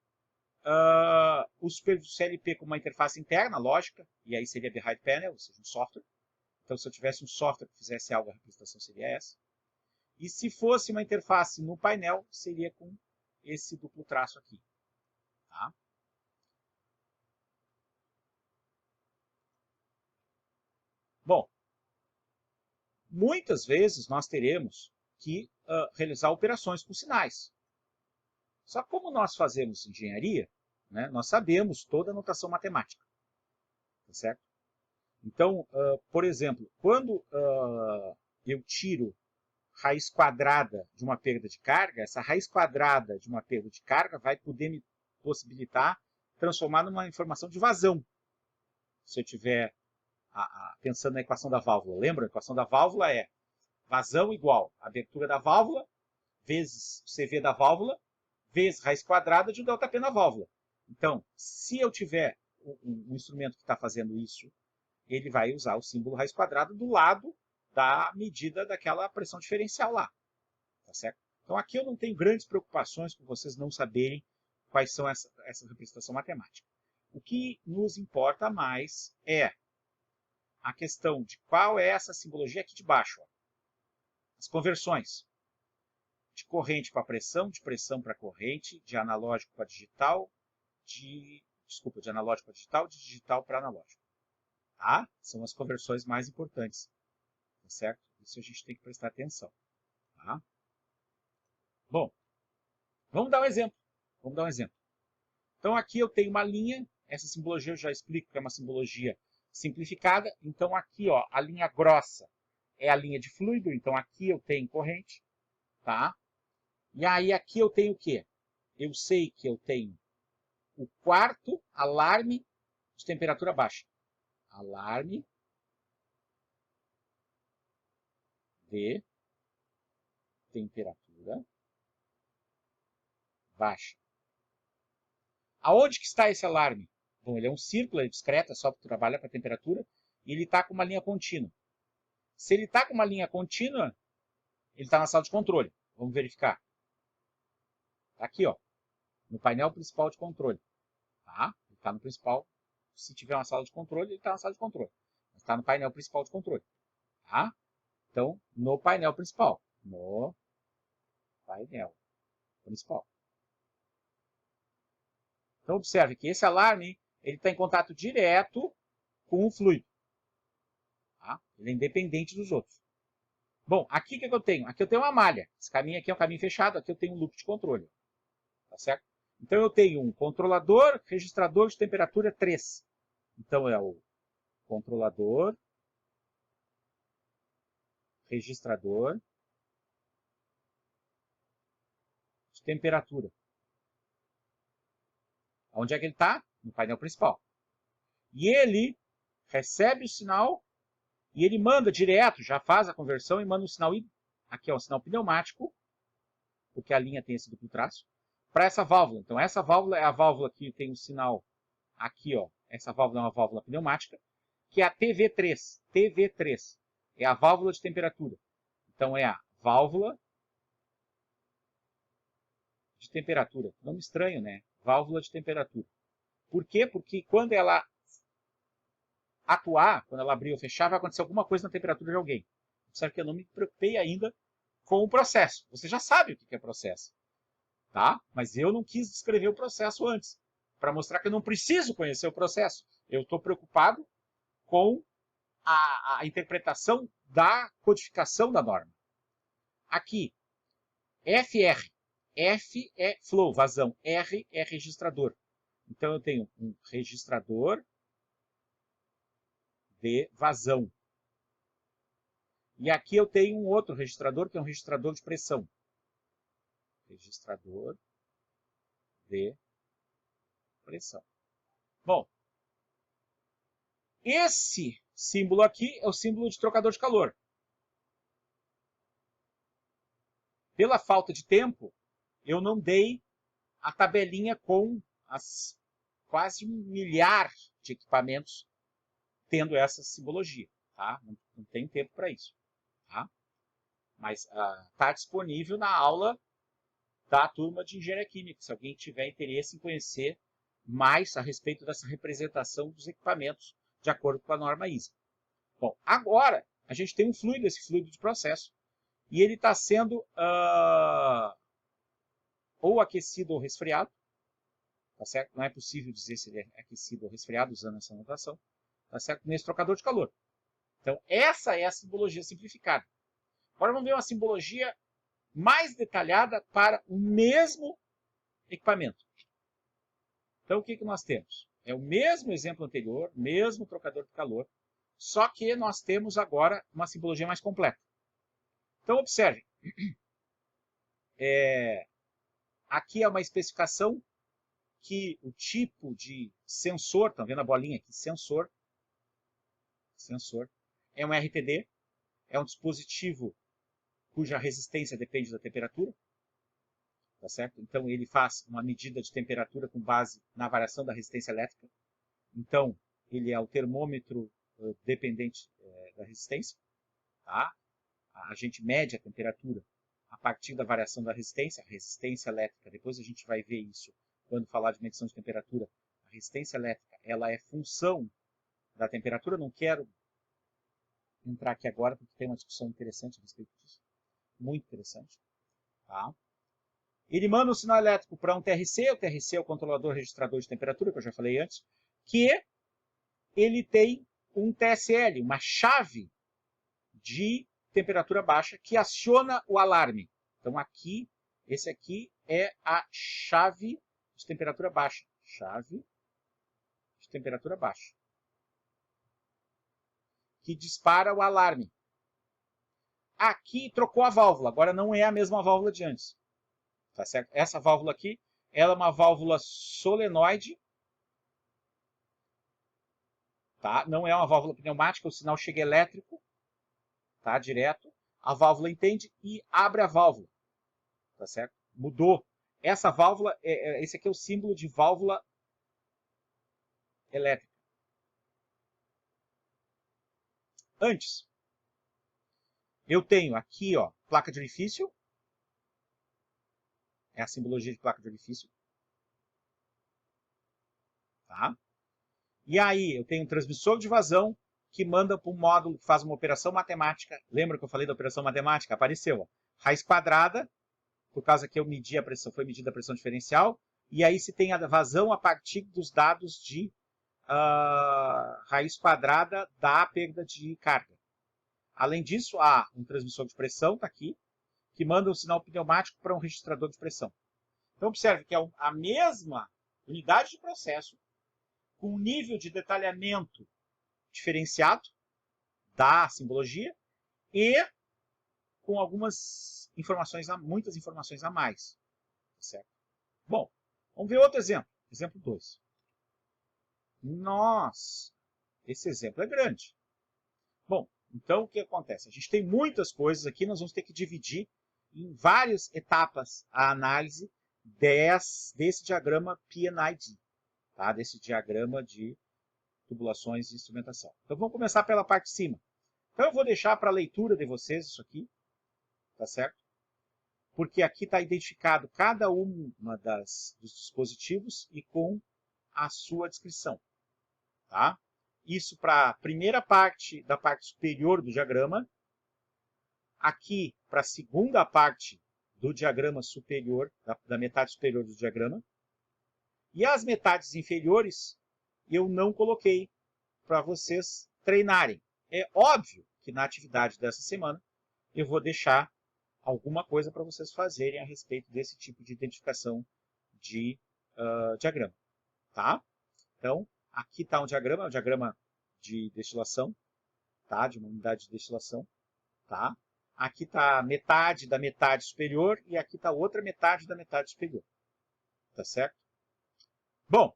o CLP com uma interface interna, lógica, e aí seria behind panel, ou seja, um software. Então, se eu tivesse um software que fizesse algo, a representação seria essa. E se fosse uma interface no painel, seria com esse duplo traço aqui. Tá? Bom, muitas vezes nós teremos que realizar operações com sinais. Só que como nós fazemos engenharia, né, nós sabemos toda a notação matemática. Tá certo? Então, por exemplo, quando eu tiro raiz quadrada de uma perda de carga, essa raiz quadrada de uma perda de carga vai poder me possibilitar transformar numa informação de vazão. Se eu estiver pensando na equação da válvula. Lembra? A equação da válvula é vazão igual abertura da válvula vezes o CV da válvula vezes raiz quadrada de um ΔP na válvula. Então, se eu tiver um instrumento que está fazendo isso, ele vai usar o símbolo raiz quadrada do lado da medida daquela pressão diferencial lá. Tá certo? Então aqui eu não tenho grandes preocupações por vocês não saberem quais são essa representação matemática. O que nos importa mais é a questão de qual é essa simbologia aqui de baixo. Ó. As conversões de corrente para pressão, de pressão para corrente, de analógico para digital, de analógico para digital, de digital para analógico. Tá? São as conversões mais importantes. Tá certo? Isso a gente tem que prestar atenção. Tá? Bom, vamos dar um exemplo. Então aqui eu tenho uma linha, essa simbologia eu já explico que é uma simbologia simplificada. Então aqui, ó, a linha grossa é a linha de fluido, então aqui eu tenho corrente, tá? E aí aqui eu tenho o quê? Eu sei que eu tenho o quarto alarme de temperatura baixa. Alarme de temperatura baixa. Aonde que está esse alarme? Bom, ele é um círculo, é discreto, é só para trabalhar para a temperatura, e ele está com uma linha contínua. Se ele está com uma linha contínua, ele está na sala de controle. Vamos verificar. Tá aqui, ó, no painel principal de controle. Tá? Ele está no principal. Se tiver uma sala de controle, ele está na sala de controle. Está no painel principal de controle. Tá? Então, no painel principal. No painel principal. Então, observe que esse alarme está em contato direto com o fluido. Tá? Ele é independente dos outros. Bom, aqui o que eu tenho? Aqui eu tenho uma malha. Esse caminho aqui é um caminho fechado. Aqui eu tenho um loop de controle. Tá certo? Então, eu tenho um controlador, registrador de temperatura 3. Então, é o controlador, registrador de temperatura. Onde é que ele está? No painel principal. E ele recebe o sinal e ele manda direto, já faz a conversão e manda um sinal, aqui é um sinal pneumático, porque a linha tem esse duplo traço, para essa válvula. Então essa válvula é a válvula que tem o sinal aqui, ó. Essa válvula é uma válvula pneumática, que é a TV3. TV3 é a válvula de temperatura. Então é a válvula de temperatura. Nome estranho, né? Válvula de temperatura. Por quê? Porque quando ela atuar, quando ela abrir ou fechar, vai acontecer alguma coisa na temperatura de alguém. Observe que eu não me preocupei ainda com o processo. Você já sabe o que é processo. Tá? Mas eu não quis descrever o processo antes, para mostrar que eu não preciso conhecer o processo. Eu estou preocupado com a interpretação da codificação da norma. Aqui, FR. F é flow, vazão. R é registrador. Então, eu tenho um registrador de vazão. E aqui eu tenho um outro registrador, que é um registrador de pressão. Registrador de pressão. Bom, esse símbolo aqui é o símbolo de trocador de calor. Pela falta de tempo, eu não dei a tabelinha com as quase 1 milhar de equipamentos tendo essa simbologia. Tá? Não tem tempo para isso. Tá? Mas está disponível na aula da turma de Engenharia Química, se alguém tiver interesse em conhecer mais a respeito dessa representação dos equipamentos de acordo com a norma ISA. Bom, agora a gente tem um fluido, esse fluido de processo, e ele está sendo ou aquecido ou resfriado, tá certo? Não é possível dizer se ele é aquecido ou resfriado usando essa notação, tá certo? Nesse trocador de calor. Então, essa é a simbologia simplificada. Agora vamos ver uma simbologia mais detalhada para o mesmo equipamento. Então, o que nós temos? É o mesmo exemplo anterior, mesmo trocador de calor, só que nós temos agora uma simbologia mais completa. Então, observe. Aqui é uma especificação que o tipo de sensor, estão vendo a bolinha aqui? Sensor, é um RTD, é um dispositivo cuja resistência depende da temperatura. Tá certo? Então, ele faz uma medida de temperatura com base na variação da resistência elétrica. Então, ele é o termômetro dependente da resistência. Tá? A gente mede a temperatura a partir da variação da resistência. A resistência elétrica, depois a gente vai ver isso quando falar de medição de temperatura. A resistência elétrica ela é função da temperatura. Não quero entrar aqui agora, porque tem uma discussão interessante a respeito disso. Muito interessante. Tá? Ele manda um sinal elétrico para um TRC, o TRC é o controlador registrador de temperatura, que eu já falei antes, que ele tem um TSL, uma chave de temperatura baixa, que aciona o alarme. Então aqui, esse aqui é a chave de temperatura baixa. Chave de temperatura baixa. Que dispara o alarme. Aqui trocou a válvula, agora não é a mesma válvula de antes. Tá certo? Essa válvula aqui, ela é uma válvula solenoide. Tá? Não é uma válvula pneumática, o sinal chega elétrico, tá? Direto. A válvula entende e abre a válvula. Tá certo? Mudou. essa válvula, esse aqui é o símbolo de válvula elétrica. Antes, eu tenho aqui, ó, placa de orifício. É a simbologia de placa de orifício. Tá? E aí, eu tenho um transmissor de vazão que manda para um módulo que faz uma operação matemática. Lembra que eu falei da operação matemática? Apareceu, ó, raiz quadrada, por causa que eu medi a pressão, foi medida a pressão diferencial. E aí se tem a vazão a partir dos dados de raiz quadrada da perda de carga. Além disso, há um transmissor de pressão, está aqui, que manda um sinal pneumático para um registrador de pressão. Então, observe que é a mesma unidade de processo, com um nível de detalhamento diferenciado da simbologia e com algumas informações, muitas informações a mais. Certo? Bom, vamos ver outro exemplo. Exemplo 2. Nossa, esse exemplo é grande. Bom, então o que acontece? A gente tem muitas coisas aqui, nós vamos ter que dividir em várias etapas a análise desse diagrama PNID, tá? Desse diagrama de tubulações e instrumentação. Então vamos começar pela parte de cima. Então eu vou deixar para a leitura de vocês isso aqui, tá certo? Porque aqui está identificado cada uma dos dispositivos e com a sua descrição, tá? Isso para a primeira parte da parte superior do diagrama, aqui para a segunda parte do diagrama superior, da metade superior do diagrama, e as metades inferiores eu não coloquei para vocês treinarem. É óbvio que na atividade dessa semana eu vou deixar alguma coisa para vocês fazerem a respeito desse tipo de identificação de diagrama. Tá? Então, aqui está um diagrama de destilação, tá? De uma unidade de destilação. Tá? Aqui está metade da metade superior e aqui está outra metade da metade superior. Tá certo? Bom,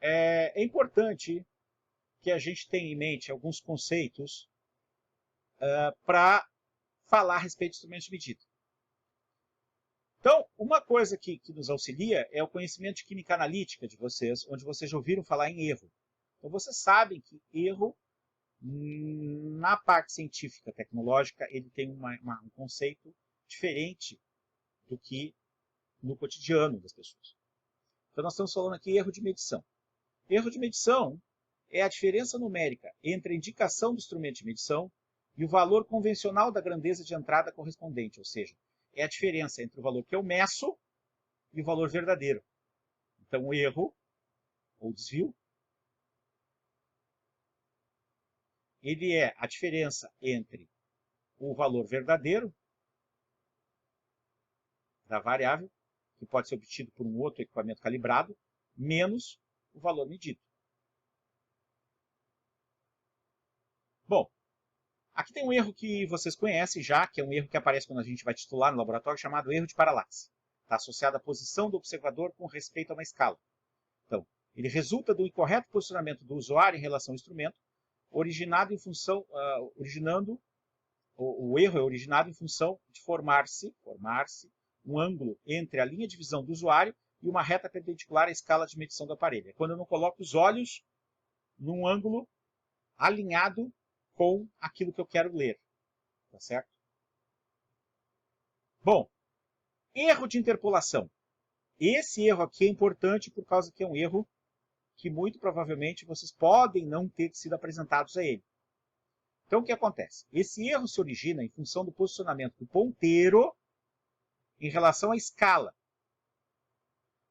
é importante que a gente tenha em mente alguns conceitos para falar a respeito de instrumentos de medida. Então, uma coisa que nos auxilia é o conhecimento de química analítica de vocês, onde vocês já ouviram falar em erro. Então, vocês sabem que erro, na parte científica, tecnológica, ele tem um conceito diferente do que no cotidiano das pessoas. Então, nós estamos falando aqui erro de medição. Erro de medição é a diferença numérica entre a indicação do instrumento de medição e o valor convencional da grandeza de entrada correspondente, ou seja, é a diferença entre o valor que eu meço e o valor verdadeiro. Então, o erro, ou desvio, ele é a diferença entre o valor verdadeiro da variável, que pode ser obtido por um outro equipamento calibrado, menos o valor medido. Bom, aqui tem um erro que vocês conhecem já, que é um erro que aparece quando a gente vai titular no laboratório, chamado erro de paralaxe. Está associado à posição do observador com respeito a uma escala. Então, ele resulta do incorreto posicionamento do usuário em relação ao instrumento, originado em função, o erro é originado em função de formar-se um ângulo entre a linha de visão do usuário e uma reta perpendicular à escala de medição do aparelho. É quando eu não coloco os olhos num ângulo alinhado com aquilo que eu quero ler. Tá certo? Bom, erro de interpolação. Esse erro aqui é importante por causa que é um erro que muito provavelmente vocês podem não ter sido apresentados a ele. Então, o que acontece? Esse erro se origina em função do posicionamento do ponteiro em relação à escala.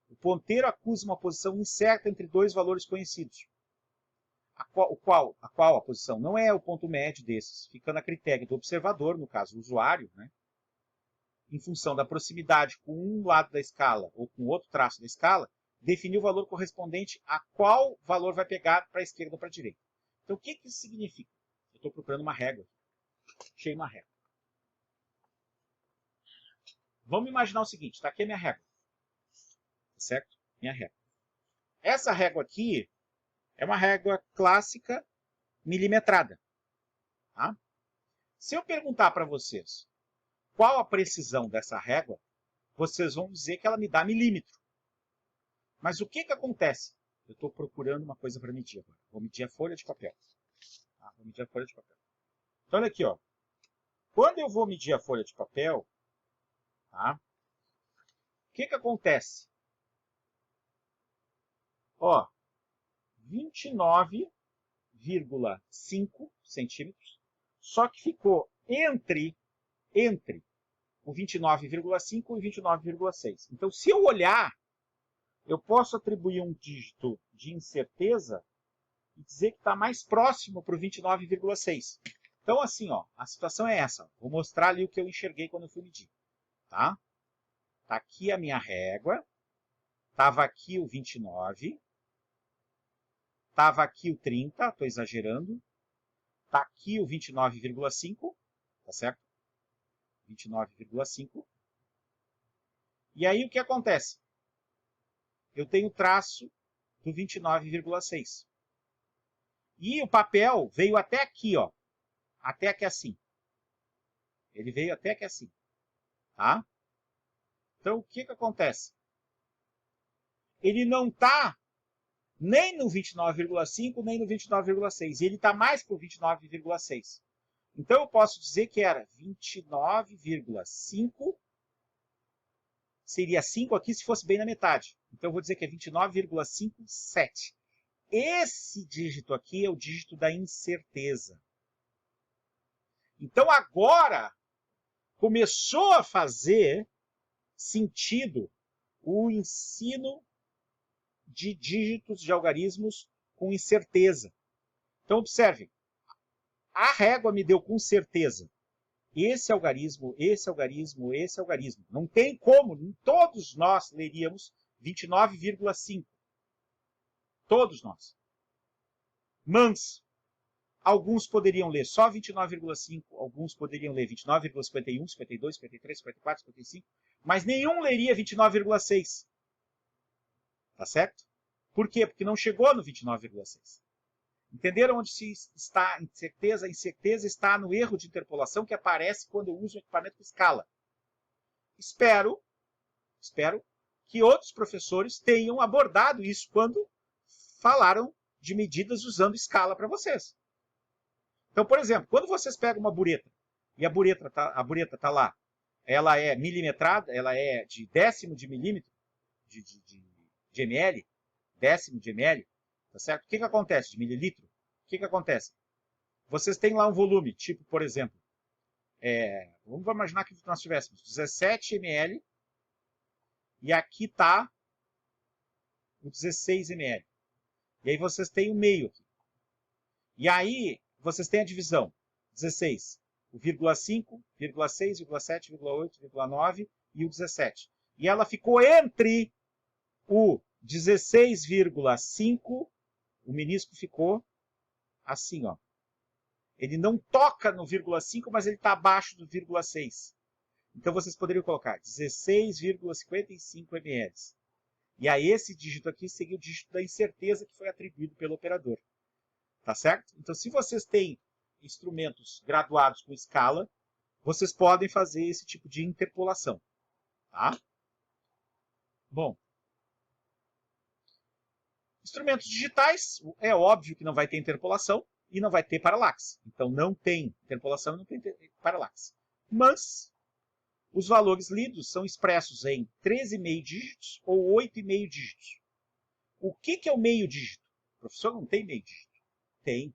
O ponteiro acusa uma posição incerta entre dois valores conhecidos. A qual a posição não é o ponto médio desses, ficando a critério do observador, no caso o usuário, né? Em função da proximidade com um lado da escala ou com outro traço da escala, definir o valor correspondente a qual valor vai pegar para a esquerda ou para a direita. Então, o que isso significa? Eu estou procurando uma régua. Achei uma régua. Vamos imaginar o seguinte, está aqui a minha régua. Certo? Minha régua. Essa régua aqui é uma régua clássica milimetrada. Tá? Se eu perguntar para vocês qual a precisão dessa régua, vocês vão dizer que ela me dá milímetro. Mas o que acontece? Eu estou procurando uma coisa para medir agora. Vou medir a folha de papel. Tá? Vou medir a folha de papel. Então, olha aqui, ó. Quando eu vou medir a folha de papel, tá? O que acontece? Ó, 29,5 centímetros, só que ficou entre o 29,5 e 29,6. Então, se eu olhar, eu posso atribuir um dígito de incerteza e dizer que está mais próximo para o 29,6. Então, assim, ó, a situação é essa. Vou mostrar ali o que eu enxerguei quando eu fui medir. Tá? Tá aqui a minha régua. Estava aqui o 29. Estava aqui o 30, estou exagerando. Está aqui o 29,5. Tá certo? 29,5. E aí o que acontece? Eu tenho traço do 29,6. E o papel veio até aqui, ó. Até aqui assim. Ele veio até aqui assim. Tá? Então, o que acontece? Ele não está nem no 29,5, nem no 29,6. Ele está mais para o 29,6. Então, eu posso dizer que era 29,5. Seria 5 aqui se fosse bem na metade. Então, eu vou dizer que é 29,57. Esse dígito aqui é o dígito da incerteza. Então, agora, começou a fazer sentido o ensino de dígitos de algarismos com incerteza. Então, observem. A régua me deu com certeza esse algarismo, esse algarismo, esse algarismo. Não tem como, todos nós leríamos 29,5. Todos nós. Mas, alguns poderiam ler só 29,5, alguns poderiam ler 29,51, 52, 53, 54, 55, mas nenhum leria 29,6. Tá certo? Por quê? Porque não chegou no 29,6. Entenderam onde está a incerteza? A incerteza está no erro de interpolação que aparece quando eu uso o equipamento com escala. Espero que outros professores tenham abordado isso quando falaram de medidas usando escala para vocês. Então, por exemplo, quando vocês pegam uma bureta, e a bureta está lá, ela é milimetrada, ela é de décimo de milímetro, de ml, décimo de ml, tá certo? O que acontece de mililitro? O que acontece? Vocês têm lá um volume, tipo, por exemplo, vamos imaginar que nós tivéssemos 17 ml e aqui está o 16 ml. E aí vocês têm o meio aqui. E aí vocês têm a divisão. 16, o 0,5, 0,6, 0,7, 0,8, 0,9 e o 17. E ela ficou entre o 16,5, o menisco ficou assim, ó. Ele não toca no 0,5, mas ele está abaixo do 0,6. Então vocês poderiam colocar 16,55 ml. E aí esse dígito aqui seria o dígito da incerteza que foi atribuído pelo operador. Tá certo? Então, se vocês têm instrumentos graduados com escala, vocês podem fazer esse tipo de interpolação. Tá? Bom. Instrumentos digitais, é óbvio que não vai ter interpolação e não vai ter paralaxe. Então, não tem interpolação e não tem paralaxe. Mas, os valores lidos são expressos em 13,5 dígitos ou 8,5 dígitos. O que é o meio dígito? O professor não tem meio dígito. Tem.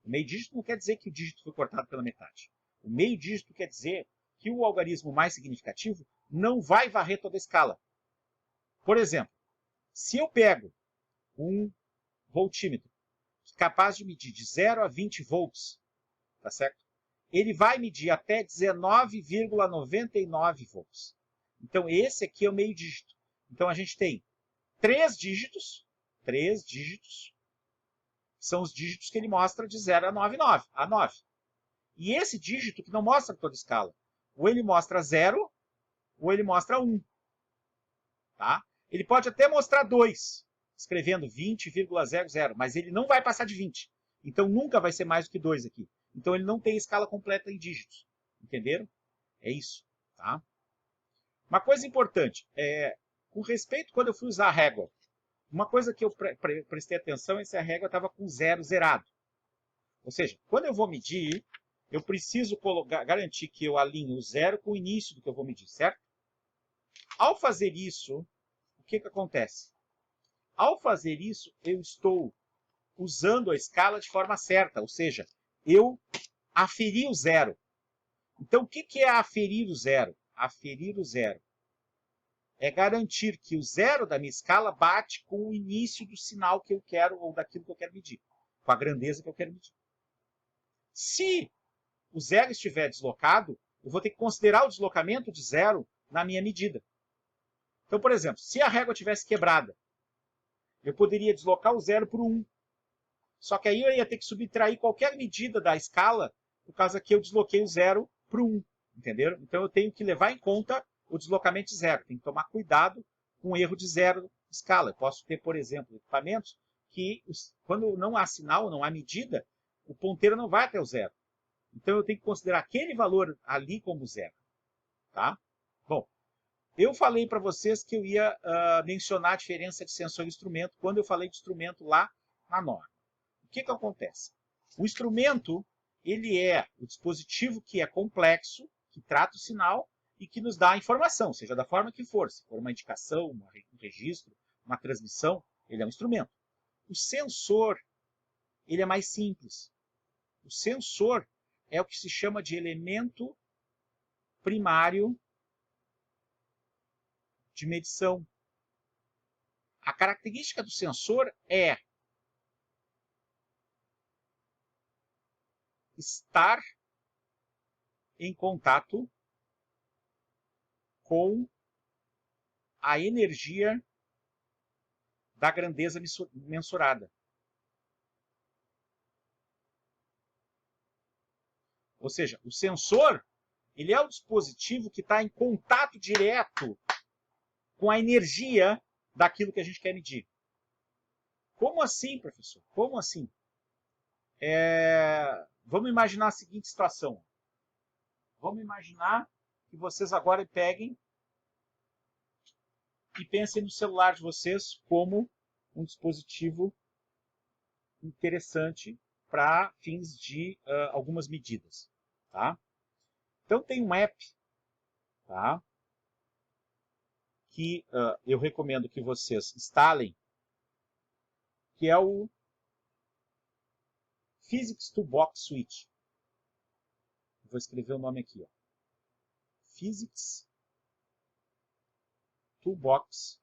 O meio dígito não quer dizer que o dígito foi cortado pela metade. O meio dígito quer dizer que o algarismo mais significativo não vai varrer toda a escala. Por exemplo, se eu pego um voltímetro capaz de medir de 0 a 20 volts, tá certo? Ele vai medir até 19,99 volts. Então, esse aqui é o meio dígito. Então, a gente tem 3 dígitos, são os dígitos que ele mostra de 0 a 9. E esse dígito que não mostra toda a escala. Ou ele mostra 0, ou ele mostra 1. Tá? Ele pode até mostrar 2, escrevendo 20,00, mas ele não vai passar de 20. Então nunca vai ser mais do que 2 aqui. Então ele não tem escala completa em dígitos. Entenderam? É isso. Tá? Uma coisa importante, com respeito quando eu fui usar a régua, uma coisa que eu prestei atenção é se a régua estava com zero zerado. Ou seja, quando eu vou medir, eu preciso garantir que eu alinho o zero com o início do que eu vou medir, certo? Ao fazer isso, o que acontece? Ao fazer isso, eu estou usando a escala de forma certa, ou seja, eu aferi o zero. Então, o que é aferir o zero? Aferir o zero é garantir que o zero da minha escala bate com o início do sinal que eu quero, ou daquilo que eu quero medir, com a grandeza que eu quero medir. Se o zero estiver deslocado, eu vou ter que considerar o deslocamento de zero na minha medida. Então, por exemplo, se a régua tivesse quebrada, eu poderia deslocar o zero para o 1. Só que aí eu ia ter que subtrair qualquer medida da escala, por causa que eu desloquei o zero para o 1. Entenderam? Então eu tenho que levar em conta o deslocamento de zero. Tem que tomar cuidado com o erro de zero de escala. Eu posso ter, por exemplo, equipamentos que, quando não há sinal, não há medida, o ponteiro não vai até o zero. Então eu tenho que considerar aquele valor ali como zero. Tá? Bom, eu falei para vocês que eu ia mencionar a diferença de sensor e instrumento quando eu falei de instrumento lá na norma. O que acontece? O instrumento, ele é o dispositivo que é complexo, que trata o sinal e que nos dá a informação, seja da forma que for. Se for uma indicação, um registro, uma transmissão, ele é um instrumento. O sensor, ele é mais simples. O sensor é o que se chama de elemento primário de medição. A característica do sensor é estar em contato com a energia da grandeza mensurada. Ou seja, o sensor, ele é o dispositivo que está em contato direto com a energia daquilo que a gente quer medir. Como assim, professor? Como assim? Vamos imaginar a seguinte situação. Vamos imaginar que vocês agora peguem e pensem no celular de vocês como um dispositivo interessante para fins de algumas medidas. Tá? Então tem um app, tá? Que eu recomendo que vocês instalem, que é o Physics Toolbox Suite. Vou escrever o nome aqui. Ó. Physics Toolbox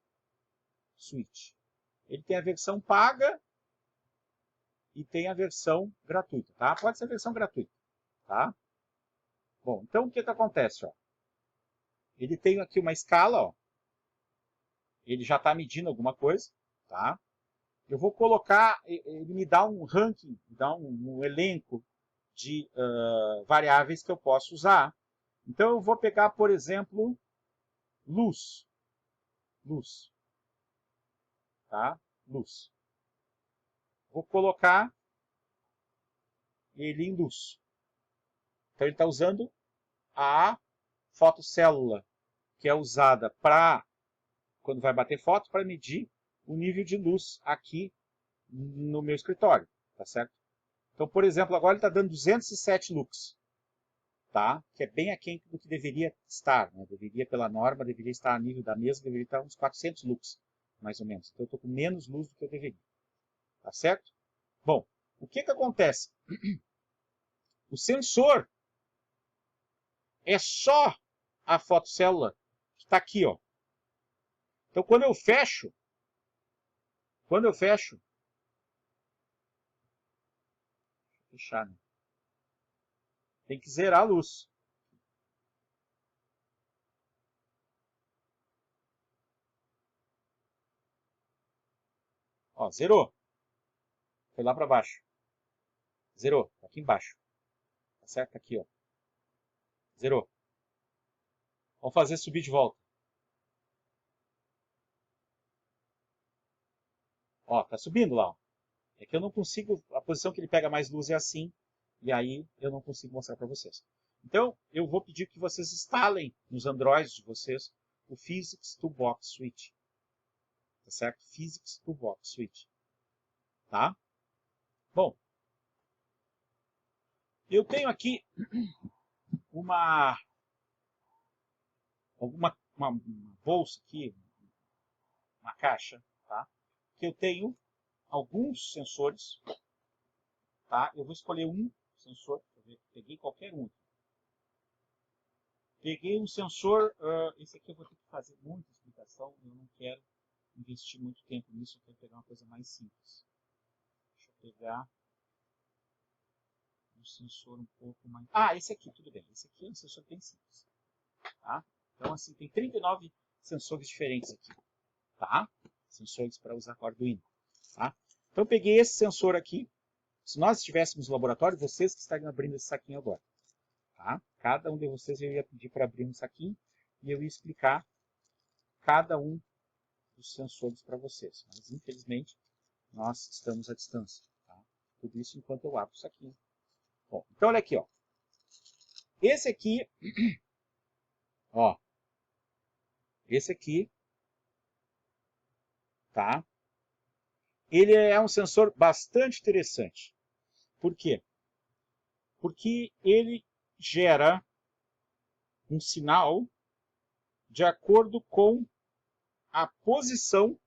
Suite. Ele tem a versão paga e tem a versão gratuita. Tá? Pode ser a versão gratuita. Tá? Bom, então o que acontece? Ó? Ele tem aqui uma escala. Ó. Ele já está medindo alguma coisa. Tá? Eu vou colocar, ele me dá um ranking, dá um elenco de variáveis que eu posso usar. Então eu vou pegar, por exemplo, luz. Luz. Tá? Luz. Vou colocar ele em luz. Então ele está usando a fotocélula, que é usada para, quando vai bater foto, para medir o nível de luz aqui no meu escritório. Tá certo? Então, por exemplo, agora ele está dando 207 lux. Tá? Que é bem aquém do que deveria estar. Né? Deveria, pela norma, deveria estar a nível da mesa, deveria estar uns 400 lux, mais ou menos. Então eu estou com menos luz do que eu deveria. Tá certo? Bom, o que acontece? O sensor é só a fotocélula que está aqui. Ó. Então quando eu fecho, deixa eu fechar, né? Tem que zerar a luz. Ó, zerou. Foi lá para baixo. Zerou. Tá aqui embaixo. Tá certo? Tá aqui, ó. Zerou. Vamos fazer subir de volta. Ó, tá subindo lá. Ó. É que eu não consigo, a posição que ele pega mais luz é assim, e aí eu não consigo mostrar para vocês. Então, eu vou pedir que vocês instalem nos Androids de vocês o Physics Toolbox Switch. Tá certo? Physics Toolbox Switch. Tá? Bom, eu tenho aqui uma bolsa aqui, uma caixa, tá? Que eu tenho alguns sensores, tá? Eu vou escolher um sensor, peguei qualquer um. Peguei um sensor, esse aqui eu vou ter que fazer muita explicação, eu não quero investir muito tempo nisso, eu quero pegar uma coisa mais simples. Deixa eu pegar um sensor um pouco mais... Ah, esse aqui, tudo bem. Esse aqui é um sensor bem simples. Tá? Então, assim, tem 39 sensores diferentes aqui. Tá? Sensores para usar com Arduino. Tá? Então, eu peguei esse sensor aqui. Se nós estivéssemos no laboratório, vocês que estariam abrindo esse saquinho agora. Tá? Cada um de vocês eu ia pedir para abrir um saquinho e eu ia explicar cada um dos sensores para vocês. Mas, infelizmente, nós estamos à distância. Tá? Tudo isso enquanto eu abro o saquinho. Bom, então, olha aqui. Ó. Esse aqui... Ó, esse aqui, tá? Ele é um sensor bastante interessante. Por quê? Porque ele gera um sinal de acordo com a posição.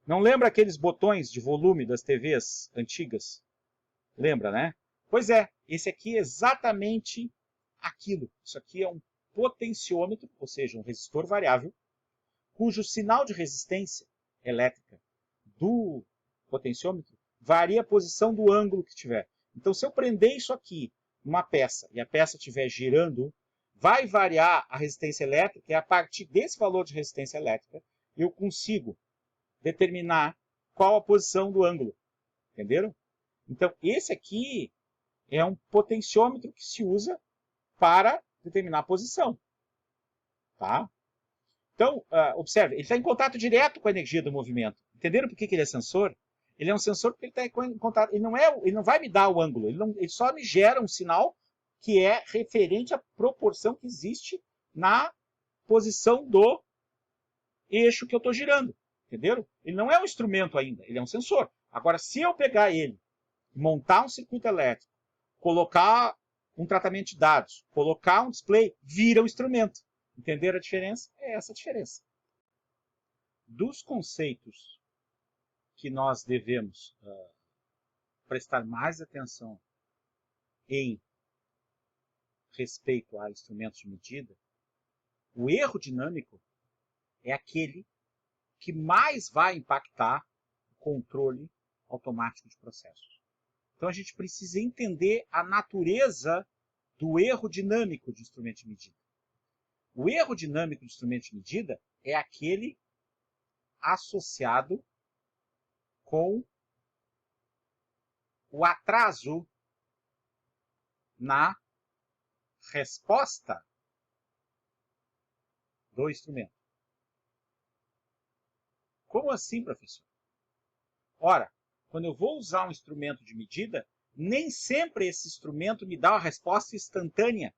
Não lembra aqueles botões de volume das TVs antigas? Lembra, né? Pois é, esse aqui é exatamente aquilo. Isso aqui é um potenciômetro, ou seja, um resistor variável, cujo sinal de resistência elétrica do potenciômetro varia a posição do ângulo que tiver. Então, se eu prender isso aqui numa peça e a peça estiver girando, vai variar a resistência elétrica e a partir desse valor de resistência elétrica eu consigo determinar qual a posição do ângulo. Entenderam? Então, esse aqui é um potenciômetro que se usa para determinar a posição. Tá? Então, observe, ele está em contato direto com a energia do movimento. Entenderam por que ele é sensor? Ele é um sensor porque ele está em contato. Ele não vai me dar o ângulo, ele só me gera um sinal que é referente à proporção que existe na posição do eixo que eu estou girando. Entenderam? Ele não é um instrumento ainda, ele é um sensor. Agora, se eu pegar ele, montar um circuito elétrico, colocar um tratamento de dados, colocar um display, vira um instrumento. Entenderam a diferença? É essa a diferença. Dos conceitos que nós devemos prestar mais atenção em respeito a instrumentos de medida, o erro dinâmico é aquele que mais vai impactar o controle automático de processos. Então a gente precisa entender a natureza do erro dinâmico de instrumento de medida. O erro dinâmico de instrumento de medida é aquele associado com o atraso na resposta do instrumento. Como assim, professor? Ora, quando eu vou usar um instrumento de medida, nem sempre esse instrumento me dá uma resposta instantânea.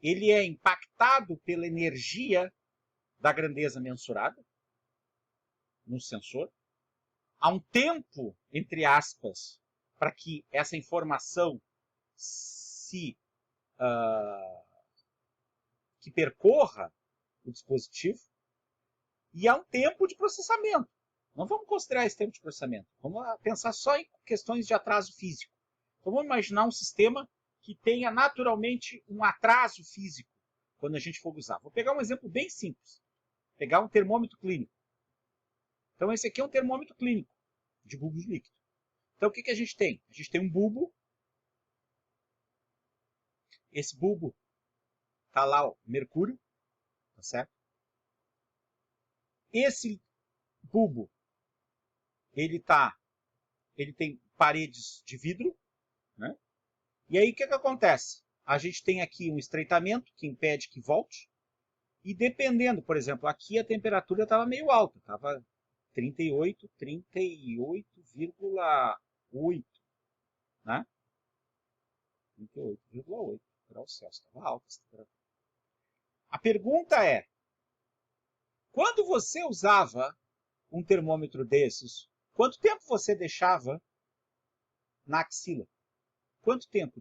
Ele é impactado pela energia da grandeza mensurada no sensor. Há um tempo, entre aspas, para que essa informação que percorra o dispositivo, e há um tempo de processamento. Não vamos considerar esse tempo de processamento. Vamos pensar só em questões de atraso físico. Então, vamos imaginar um sistema que tenha naturalmente um atraso físico quando a gente for usar. Vou pegar um exemplo bem simples. Pegar um termômetro clínico. Então, esse aqui é um termômetro clínico de bulbo de líquido. Então, o que a gente tem? A gente tem um bulbo. Esse bulbo está lá, ó, mercúrio. Tá certo? Esse bulbo, ele tem paredes de vidro, né? E aí o que acontece? A gente tem aqui um estreitamento que impede que volte, e dependendo, por exemplo, aqui a temperatura estava meio alta, estava 38,8, né? 38,8. Temperar o céu, estava alta essa temperatura. A pergunta é, quando você usava um termômetro desses, quanto tempo você deixava na axila? Quanto tempo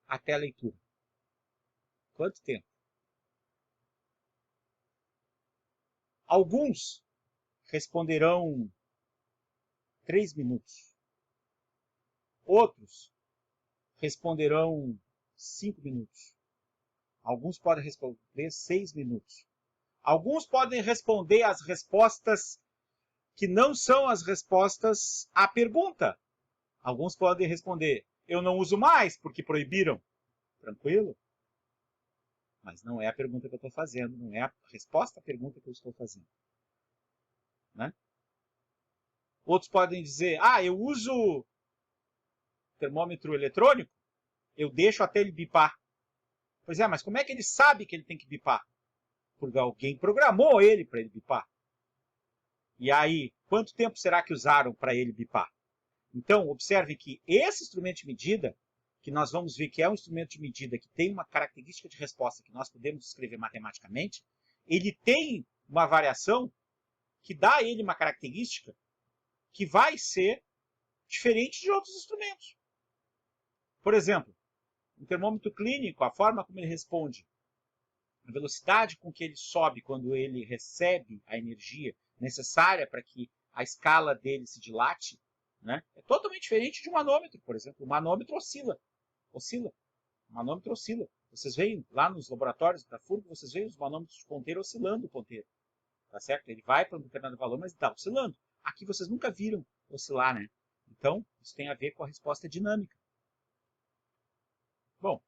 até a leitura? Quanto tempo? Alguns responderão 3 minutos. Outros responderão 5 minutos. Alguns podem responder 6 minutos. Alguns podem responder as respostas que não são as respostas à pergunta. Alguns podem responder, eu não uso mais porque proibiram. Tranquilo? Mas não é a pergunta que eu estou fazendo, não é a resposta à pergunta que eu estou fazendo. Né? Outros podem dizer, eu uso termômetro eletrônico, eu deixo até ele bipar. Pois é, mas como é que ele sabe que ele tem que bipar? Porque alguém programou ele para ele bipar. E aí, quanto tempo será que usaram para ele bipar? Então, observe que esse instrumento de medida, que nós vamos ver que é um instrumento de medida que tem uma característica de resposta que nós podemos descrever matematicamente, ele tem uma variação que dá a ele uma característica que vai ser diferente de outros instrumentos. Por exemplo, um termômetro clínico, a forma como ele responde, a velocidade com que ele sobe quando ele recebe a energia necessária para que a escala dele se dilate, né, é totalmente diferente de um manômetro, por exemplo. O manômetro oscila. O manômetro oscila. Vocês veem lá nos laboratórios da FURB, vocês veem os manômetros de ponteiro oscilando o ponteiro. Tá certo? Ele vai para um determinado valor, mas está oscilando. Aqui vocês nunca viram oscilar, né? Então, isso tem a ver com a resposta dinâmica. Bom,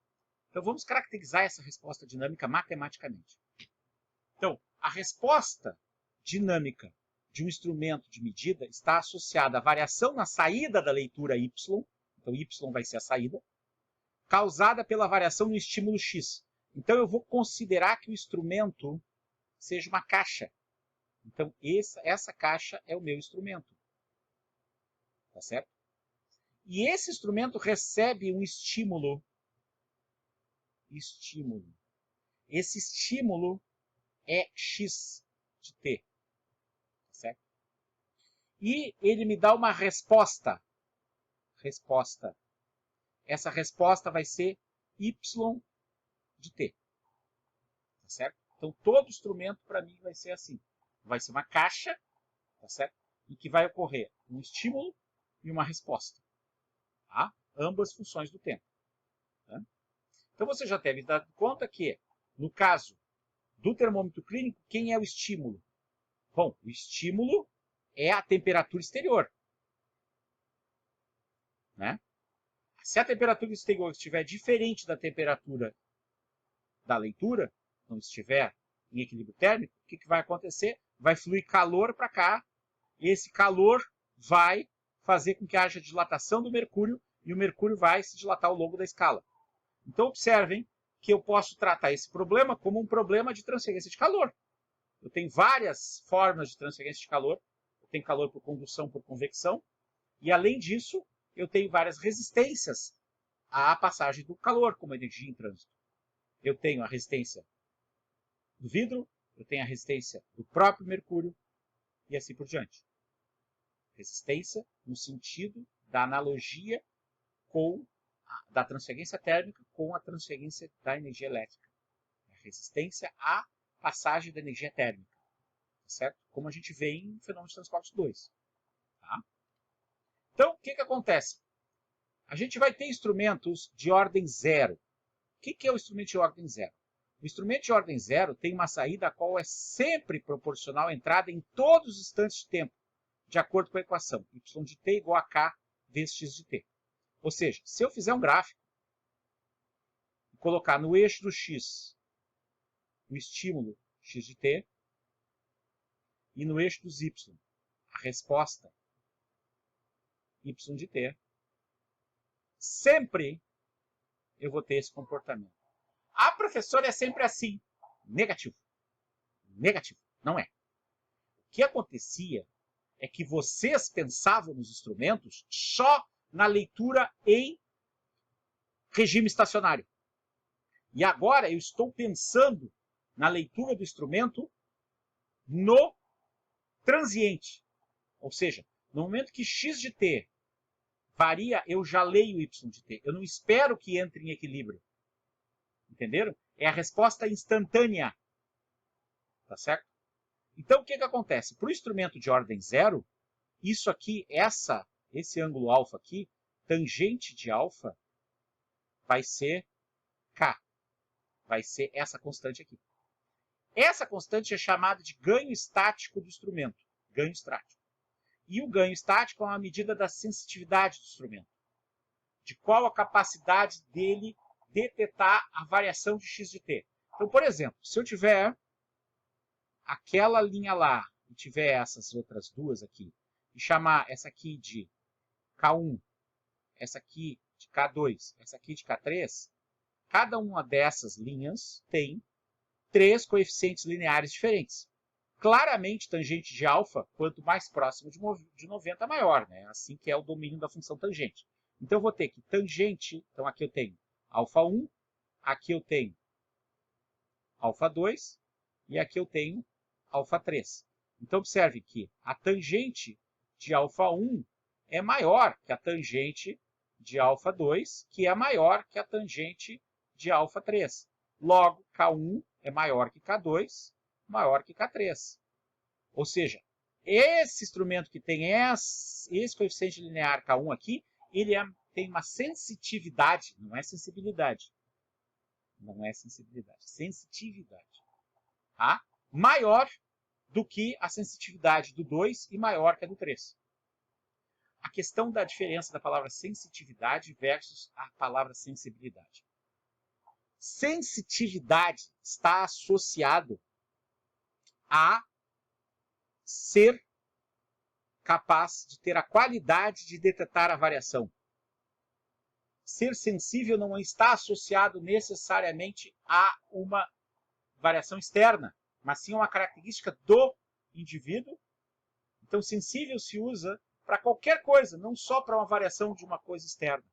então vamos caracterizar essa resposta dinâmica matematicamente. Então, a resposta dinâmica de um instrumento de medida está associada à variação na saída da leitura y, então y vai ser a saída, causada pela variação no estímulo x. Então eu vou considerar que o instrumento seja uma caixa. Então essa caixa é o meu instrumento. Tá certo? E esse instrumento recebe um estímulo. Esse estímulo é x de t. Tá certo? E ele me dá uma resposta. Essa resposta vai ser y de t. Tá certo? Então, todo instrumento, para mim, vai ser assim. Vai ser uma caixa, tá certo? Em que vai ocorrer um estímulo e uma resposta. Tá? Ambas funções do tempo. Tá? Então, você já deve dar conta que, no caso do termômetro clínico, quem é o estímulo? Bom, o estímulo é a temperatura exterior. Né? Se a temperatura exterior estiver diferente da temperatura da leitura, não estiver em equilíbrio térmico, o que vai acontecer? Vai fluir calor para cá, e esse calor vai fazer com que haja dilatação do mercúrio, e o mercúrio vai se dilatar ao longo da escala. Então, observem que eu posso tratar esse problema como um problema de transferência de calor. Eu tenho várias formas de transferência de calor. Eu tenho calor por condução, por convecção, e além disso, eu tenho várias resistências à passagem do calor como energia em trânsito. Eu tenho a resistência do vidro, eu tenho a resistência do próprio mercúrio e assim por diante. Resistência no sentido da analogia da transferência térmica com a transferência da energia elétrica. A resistência à passagem da energia térmica. Certo? Como a gente vê em fenômeno de transporte 2. Tá? Então, o que acontece? A gente vai ter instrumentos de ordem zero. O que é o instrumento de ordem zero? O instrumento de ordem zero tem uma saída a qual é sempre proporcional à entrada em todos os instantes de tempo, de acordo com a equação y de t igual a k vezes x de t. Ou seja, se eu fizer um gráfico e colocar no eixo do x o estímulo x de t e no eixo dos y a resposta y de t, sempre eu vou ter esse comportamento. Ah, professor, é sempre assim. Negativo. Negativo. Não é. O que acontecia é que vocês pensavam nos instrumentos só na leitura em regime estacionário. E agora eu estou pensando na leitura do instrumento no transiente. Ou seja, no momento que x de t varia, eu já leio y de t. Eu não espero que entre em equilíbrio. Entenderam? É a resposta instantânea. Tá certo? Então, o que acontece? Para o instrumento de ordem zero, isso aqui, esse ângulo alfa aqui, tangente de alfa, vai ser K. Vai ser essa constante aqui. Essa constante é chamada de ganho estático do instrumento. Ganho estático. E o ganho estático é uma medida da sensitividade do instrumento. De qual a capacidade dele detectar a variação de x de t. Então, por exemplo, se eu tiver aquela linha lá e tiver essas outras duas aqui, e chamar essa aqui de K1, essa aqui de K2, essa aqui de K3, cada uma dessas linhas tem 3 coeficientes lineares diferentes. Claramente, tangente de alfa, quanto mais próximo de 90, maior, né? Assim que é o domínio da função tangente. Então, eu vou ter que tangente, então aqui eu tenho alfa 1, aqui eu tenho alfa 2, e aqui eu tenho alfa 3. Então, observe que a tangente de alfa 1 é maior que a tangente de alfa 2, que é maior que a tangente de alfa 3. Logo, K1 é maior que K2, maior que K3. Ou seja, esse instrumento que tem esse coeficiente linear K1 aqui, ele tem uma sensitividade, não é sensibilidade. Não é sensibilidade, sensitividade. Tá? Maior do que a sensitividade do 2 e maior que a do 3. A questão da diferença da palavra sensitividade versus a palavra sensibilidade. Sensitividade está associado a ser capaz de ter a qualidade de detectar a variação. Ser sensível não está associado necessariamente a uma variação externa, mas sim a uma característica do indivíduo. Então, sensível se usa para qualquer coisa, não só para uma variação de uma coisa externa.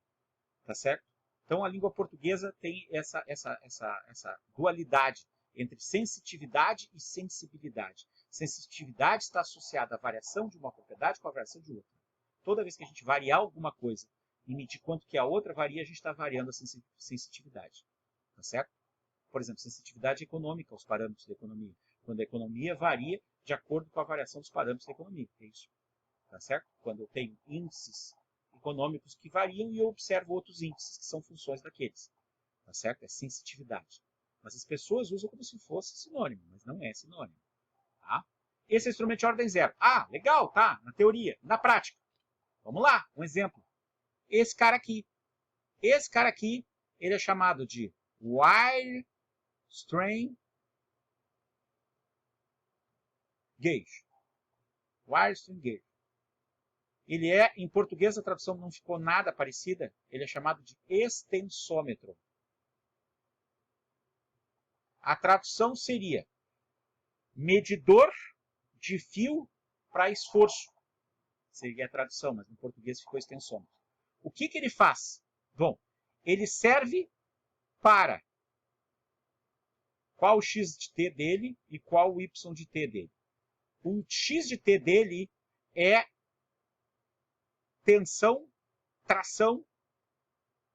Tá certo? Então, a língua portuguesa tem essa dualidade entre sensitividade e sensibilidade. Sensitividade está associada à variação de uma propriedade com a variação de outra. Toda vez que a gente variar alguma coisa e medir quanto que a outra varia, a gente está variando a sensitividade. Tá certo? Por exemplo, sensitividade econômica aos parâmetros da economia. Quando a economia varia de acordo com a variação dos parâmetros da economia. É isso. Tá certo? Quando eu tenho índices econômicos que variam e eu observo outros índices que são funções daqueles. Tá certo? É sensitividade. Mas as pessoas usam como se fosse sinônimo, mas não é sinônimo. Tá? Esse é o instrumento de ordem zero. Ah, legal, tá, na teoria. Na prática. Vamos lá, um exemplo. Esse cara aqui. Esse cara aqui, ele é chamado de wire strain gauge. Wire strain gauge. Ele é, em português a tradução não ficou nada parecida, ele é chamado de extensômetro. A tradução seria medidor de fio para esforço. Seria a tradução, mas em português ficou extensômetro. O que ele faz? Bom, ele serve para qual o x de t dele e qual o y de t dele. O x de t dele é tensão, tração,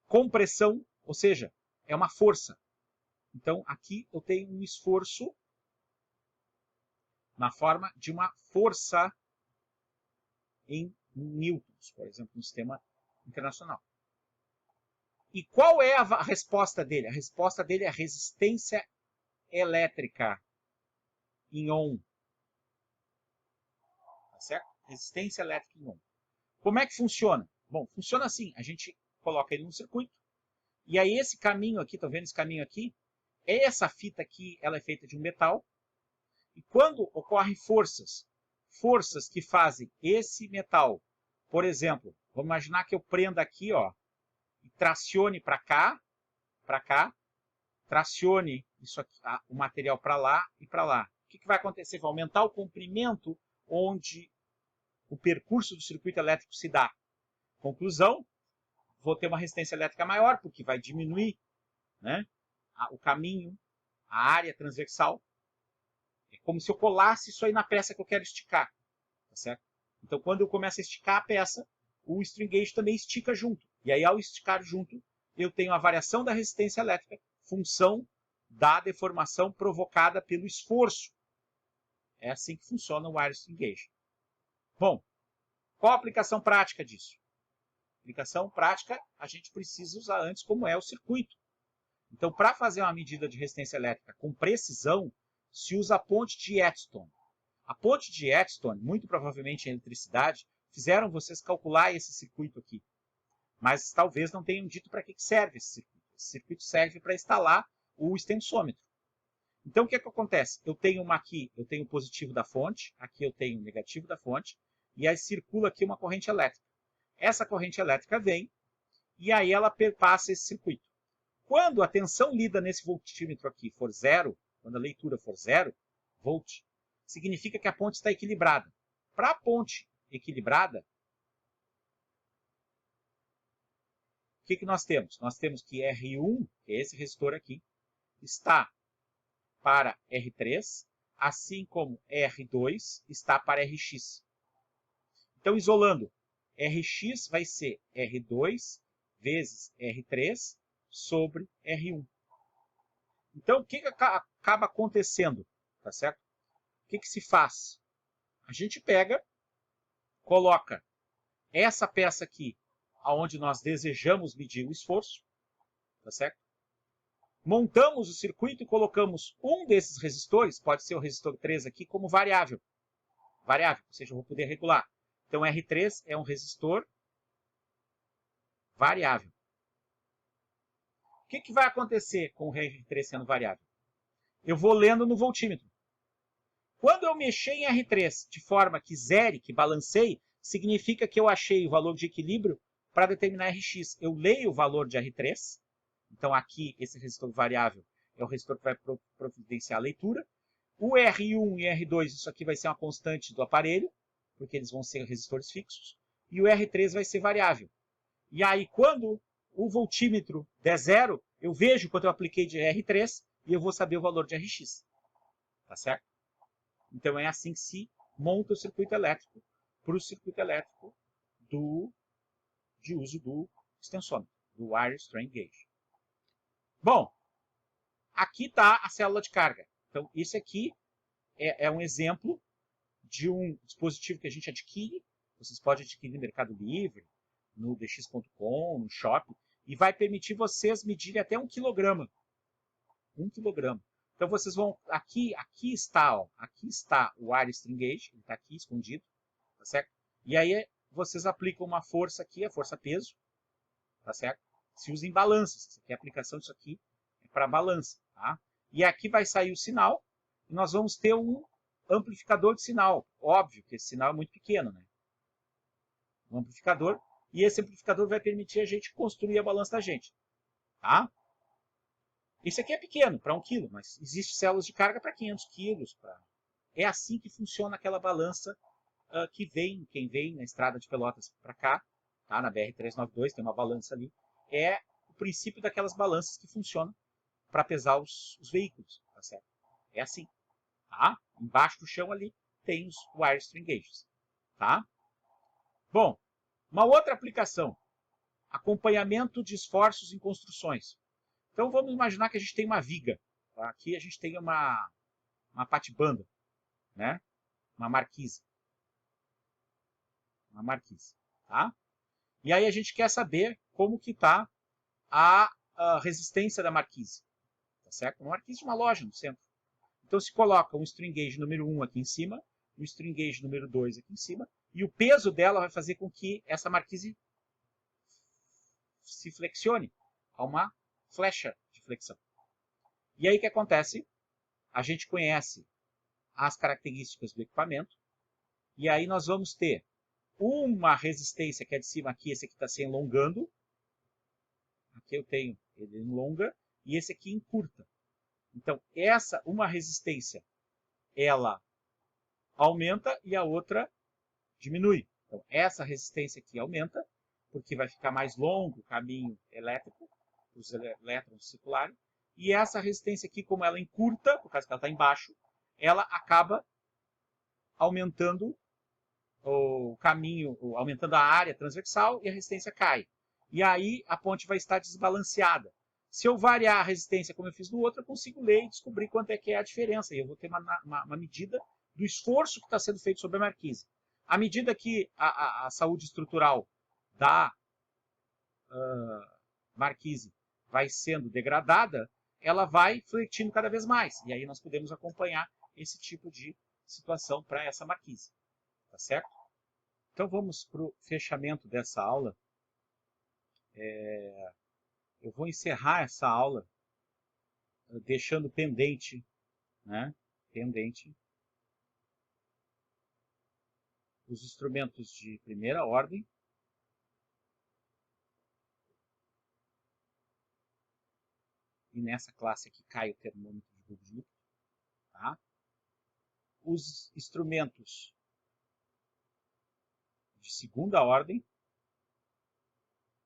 compressão, ou seja, é uma força. Então, aqui eu tenho um esforço na forma de uma força em newtons, por exemplo, no sistema internacional. E qual é a resposta dele? A resposta dele é a resistência elétrica em ohm. Tá certo? Resistência elétrica em ohm. Como é que funciona? Bom, funciona assim. A gente coloca ele no circuito. E aí esse caminho aqui, estão vendo esse caminho aqui? Essa fita aqui, ela é feita de um metal. E quando ocorrem forças que fazem esse metal, por exemplo, vamos imaginar que eu prenda aqui, ó, e tracione para cá, tracione isso aqui, o material para lá e para lá. O que vai acontecer? Vai aumentar o comprimento onde o percurso do circuito elétrico se dá. Conclusão, vou ter uma resistência elétrica maior, porque vai diminuir, né, o caminho, a área transversal. É como se eu colasse isso aí na peça que eu quero esticar. Tá certo? Então, quando eu começo a esticar a peça, o string gauge também estica junto. E aí, ao esticar junto, eu tenho a variação da resistência elétrica, função da deformação provocada pelo esforço. É assim que funciona o wire string gauge. Bom, qual a aplicação prática disso? Aplicação prática, a gente precisa usar antes como é o circuito. Então, para fazer uma medida de resistência elétrica com precisão, se usa a ponte de Eddstone. A ponte de Eddstone, muito provavelmente em eletricidade, fizeram vocês calcular esse circuito aqui. Mas talvez não tenham dito para que serve esse circuito. Esse circuito serve para instalar o extensômetro. Então, o que acontece? Eu tenho aqui, eu tenho o positivo da fonte, aqui eu tenho o negativo da fonte, e aí circula aqui uma corrente elétrica. Essa corrente elétrica vem, e aí ela perpassa esse circuito. Quando a tensão lida nesse voltímetro aqui for zero, quando a leitura for 0 volt, significa que a ponte está equilibrada. Para a ponte equilibrada, o que nós temos? Nós temos que R1, que é esse resistor aqui, está para R3, assim como R2 está para Rx. Então, isolando, Rx vai ser R2 vezes R3 sobre R1. Então, o que acaba acontecendo? Tá certo? O que se faz? A gente pega, coloca essa peça aqui, onde nós desejamos medir o esforço, tá certo? Montamos o circuito e colocamos um desses resistores, pode ser o resistor 3 aqui, como variável. Variável, ou seja, eu vou poder regular. Então, R3 é um resistor variável. O que vai acontecer com o R3 sendo variável? Eu vou lendo no voltímetro. Quando eu mexer em R3 de forma que zere, que balanceie, significa que eu achei o valor de equilíbrio para determinar Rx. Eu leio o valor de R3. Então, aqui, esse resistor variável é o resistor que vai providenciar a leitura. O R1 e R2, isso aqui vai ser uma constante do aparelho, porque eles vão ser resistores fixos. E o R3 vai ser variável. E aí, quando o voltímetro der 0, eu vejo quanto eu apliquei de R3 e eu vou saber o valor de Rx. Tá certo? Então, é assim que se monta o circuito elétrico para o circuito elétrico de uso do extensômetro, do wire strain gauge. Bom, aqui está a célula de carga. Então, isso aqui é um exemplo de um dispositivo que a gente adquire. Vocês podem adquirir no Mercado Livre, no dx.com, no shopping, e vai permitir vocês medirem até 1 quilograma. 1 quilograma. Então, vocês vão... Aqui está o wire strain gauge, ele está aqui escondido, tá certo? E aí, vocês aplicam uma força aqui, a força-peso, tá certo? Se usa em balanças. Essa aqui, a aplicação disso aqui é para balança, tá? E aqui vai sair o sinal, e nós vamos ter um amplificador de sinal. Óbvio que esse sinal é muito pequeno, né? Um amplificador, e esse amplificador vai permitir a gente construir a balança da gente, tá? Esse aqui é pequeno, para 1 kg, mas existem células de carga para 500 kg. É assim que funciona aquela balança quem vem na estrada de Pelotas para cá, tá? Na BR-392 tem uma balança ali. É o princípio daquelas balanças que funcionam para pesar os veículos, tá certo? É assim, tá? Embaixo do chão ali tem os wire strain gauges, tá? Bom, uma outra aplicação, acompanhamento de esforços em construções. Então vamos imaginar que a gente tem uma viga, tá? Aqui a gente tem uma patibanda, né? Uma marquise, tá? E aí a gente quer saber como que está a resistência da marquise, tá certo? Uma marquise de uma loja no centro. Então se coloca um strain gauge número 1 aqui em cima, um strain gauge número 2 aqui em cima, e o peso dela vai fazer com que essa marquise se flexione a uma flecha de flexão. E aí o que acontece? A gente conhece as características do equipamento, e aí nós vamos ter uma resistência que é de cima aqui, esse aqui está se alongando, aqui eu tenho ele em longa, e esse aqui em curta. Então, uma resistência, ela aumenta e a outra diminui. Então, essa resistência aqui aumenta, porque vai ficar mais longo o caminho elétrico, os elétrons circularem, E essa resistência aqui, como ela encurta, por causa que ela está embaixo, ela acaba aumentando o caminho, aumentando a área transversal e a resistência cai. E aí a ponte vai estar desbalanceada. Se eu variar a resistência como eu fiz no outro, eu consigo ler e descobrir quanto é que é a diferença. E eu vou ter uma medida do esforço que está sendo feito sobre a marquise. À medida que a saúde estrutural da marquise vai sendo degradada, ela vai fletindo cada vez mais. E aí nós podemos acompanhar esse tipo de situação para essa marquise. Tá certo? Então vamos para o fechamento dessa aula. Eu vou encerrar essa aula deixando pendente, né? Pendente os instrumentos de primeira ordem. E nessa classe aqui cai o termômetro de Goodyear, tá? Os instrumentos de segunda ordem.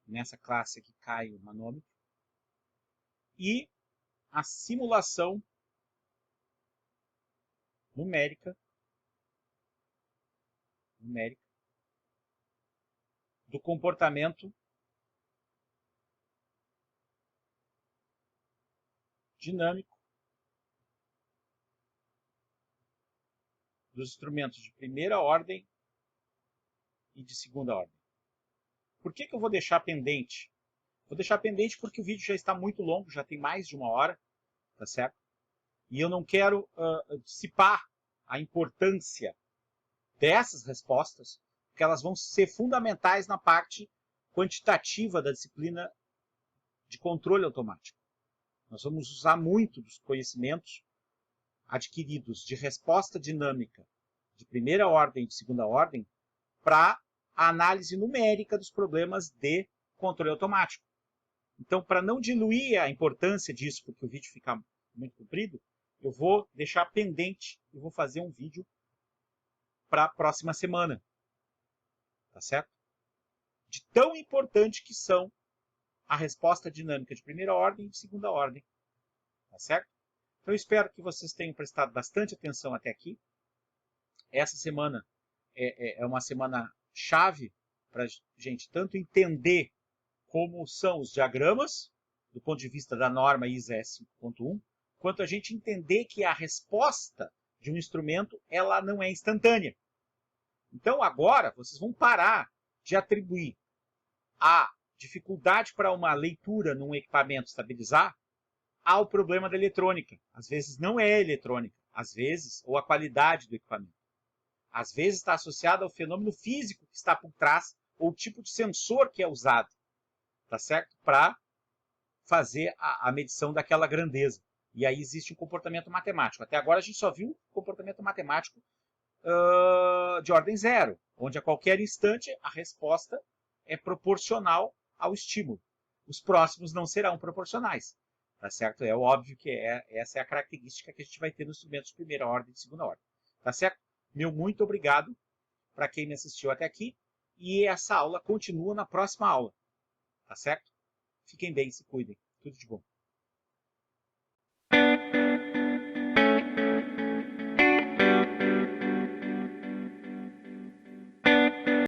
Nessa classe aqui cai o manômetro. E a simulação numérica do comportamento dinâmico dos instrumentos de primeira ordem e de segunda ordem. Por que eu vou deixar pendente? Vou deixar pendente porque o vídeo já está muito longo, já tem mais de 1 hora, tá certo? E eu não quero dissipar a importância dessas respostas, porque elas vão ser fundamentais na parte quantitativa da disciplina de controle automático. Nós vamos usar muito dos conhecimentos adquiridos de resposta dinâmica de primeira ordem e de segunda ordem para a análise numérica dos problemas de controle automático. Então, para não diluir a importância disso, porque o vídeo fica muito comprido, eu vou deixar pendente e vou fazer um vídeo para a próxima semana. Tá certo? De tão importante que são a resposta dinâmica de primeira ordem e de segunda ordem. Tá certo? Então, eu espero que vocês tenham prestado bastante atenção até aqui. Essa semana é uma semana chave para a gente tanto entender como são os diagramas, do ponto de vista da norma ISA S5.1, quanto a gente entender que a resposta de um instrumento ela não é instantânea. Então, agora, vocês vão parar de atribuir a dificuldade para uma leitura num equipamento estabilizar ao problema da eletrônica. Às vezes não é eletrônica, às vezes, ou a qualidade do equipamento. Às vezes está associado ao fenômeno físico que está por trás, ou o tipo de sensor que é usado, tá certo? Para fazer a medição daquela grandeza. E aí existe um comportamento matemático. Até agora a gente só viu comportamento matemático de ordem zero, onde a qualquer instante a resposta é proporcional ao estímulo. Os próximos não serão proporcionais. Tá certo? É óbvio que essa é a característica que a gente vai ter nos instrumentos de primeira ordem e de segunda ordem. Tá certo? Meu muito obrigado para quem me assistiu até aqui. E essa aula continua na próxima aula. Tá certo? Fiquem bem, se cuidem. Tudo de bom.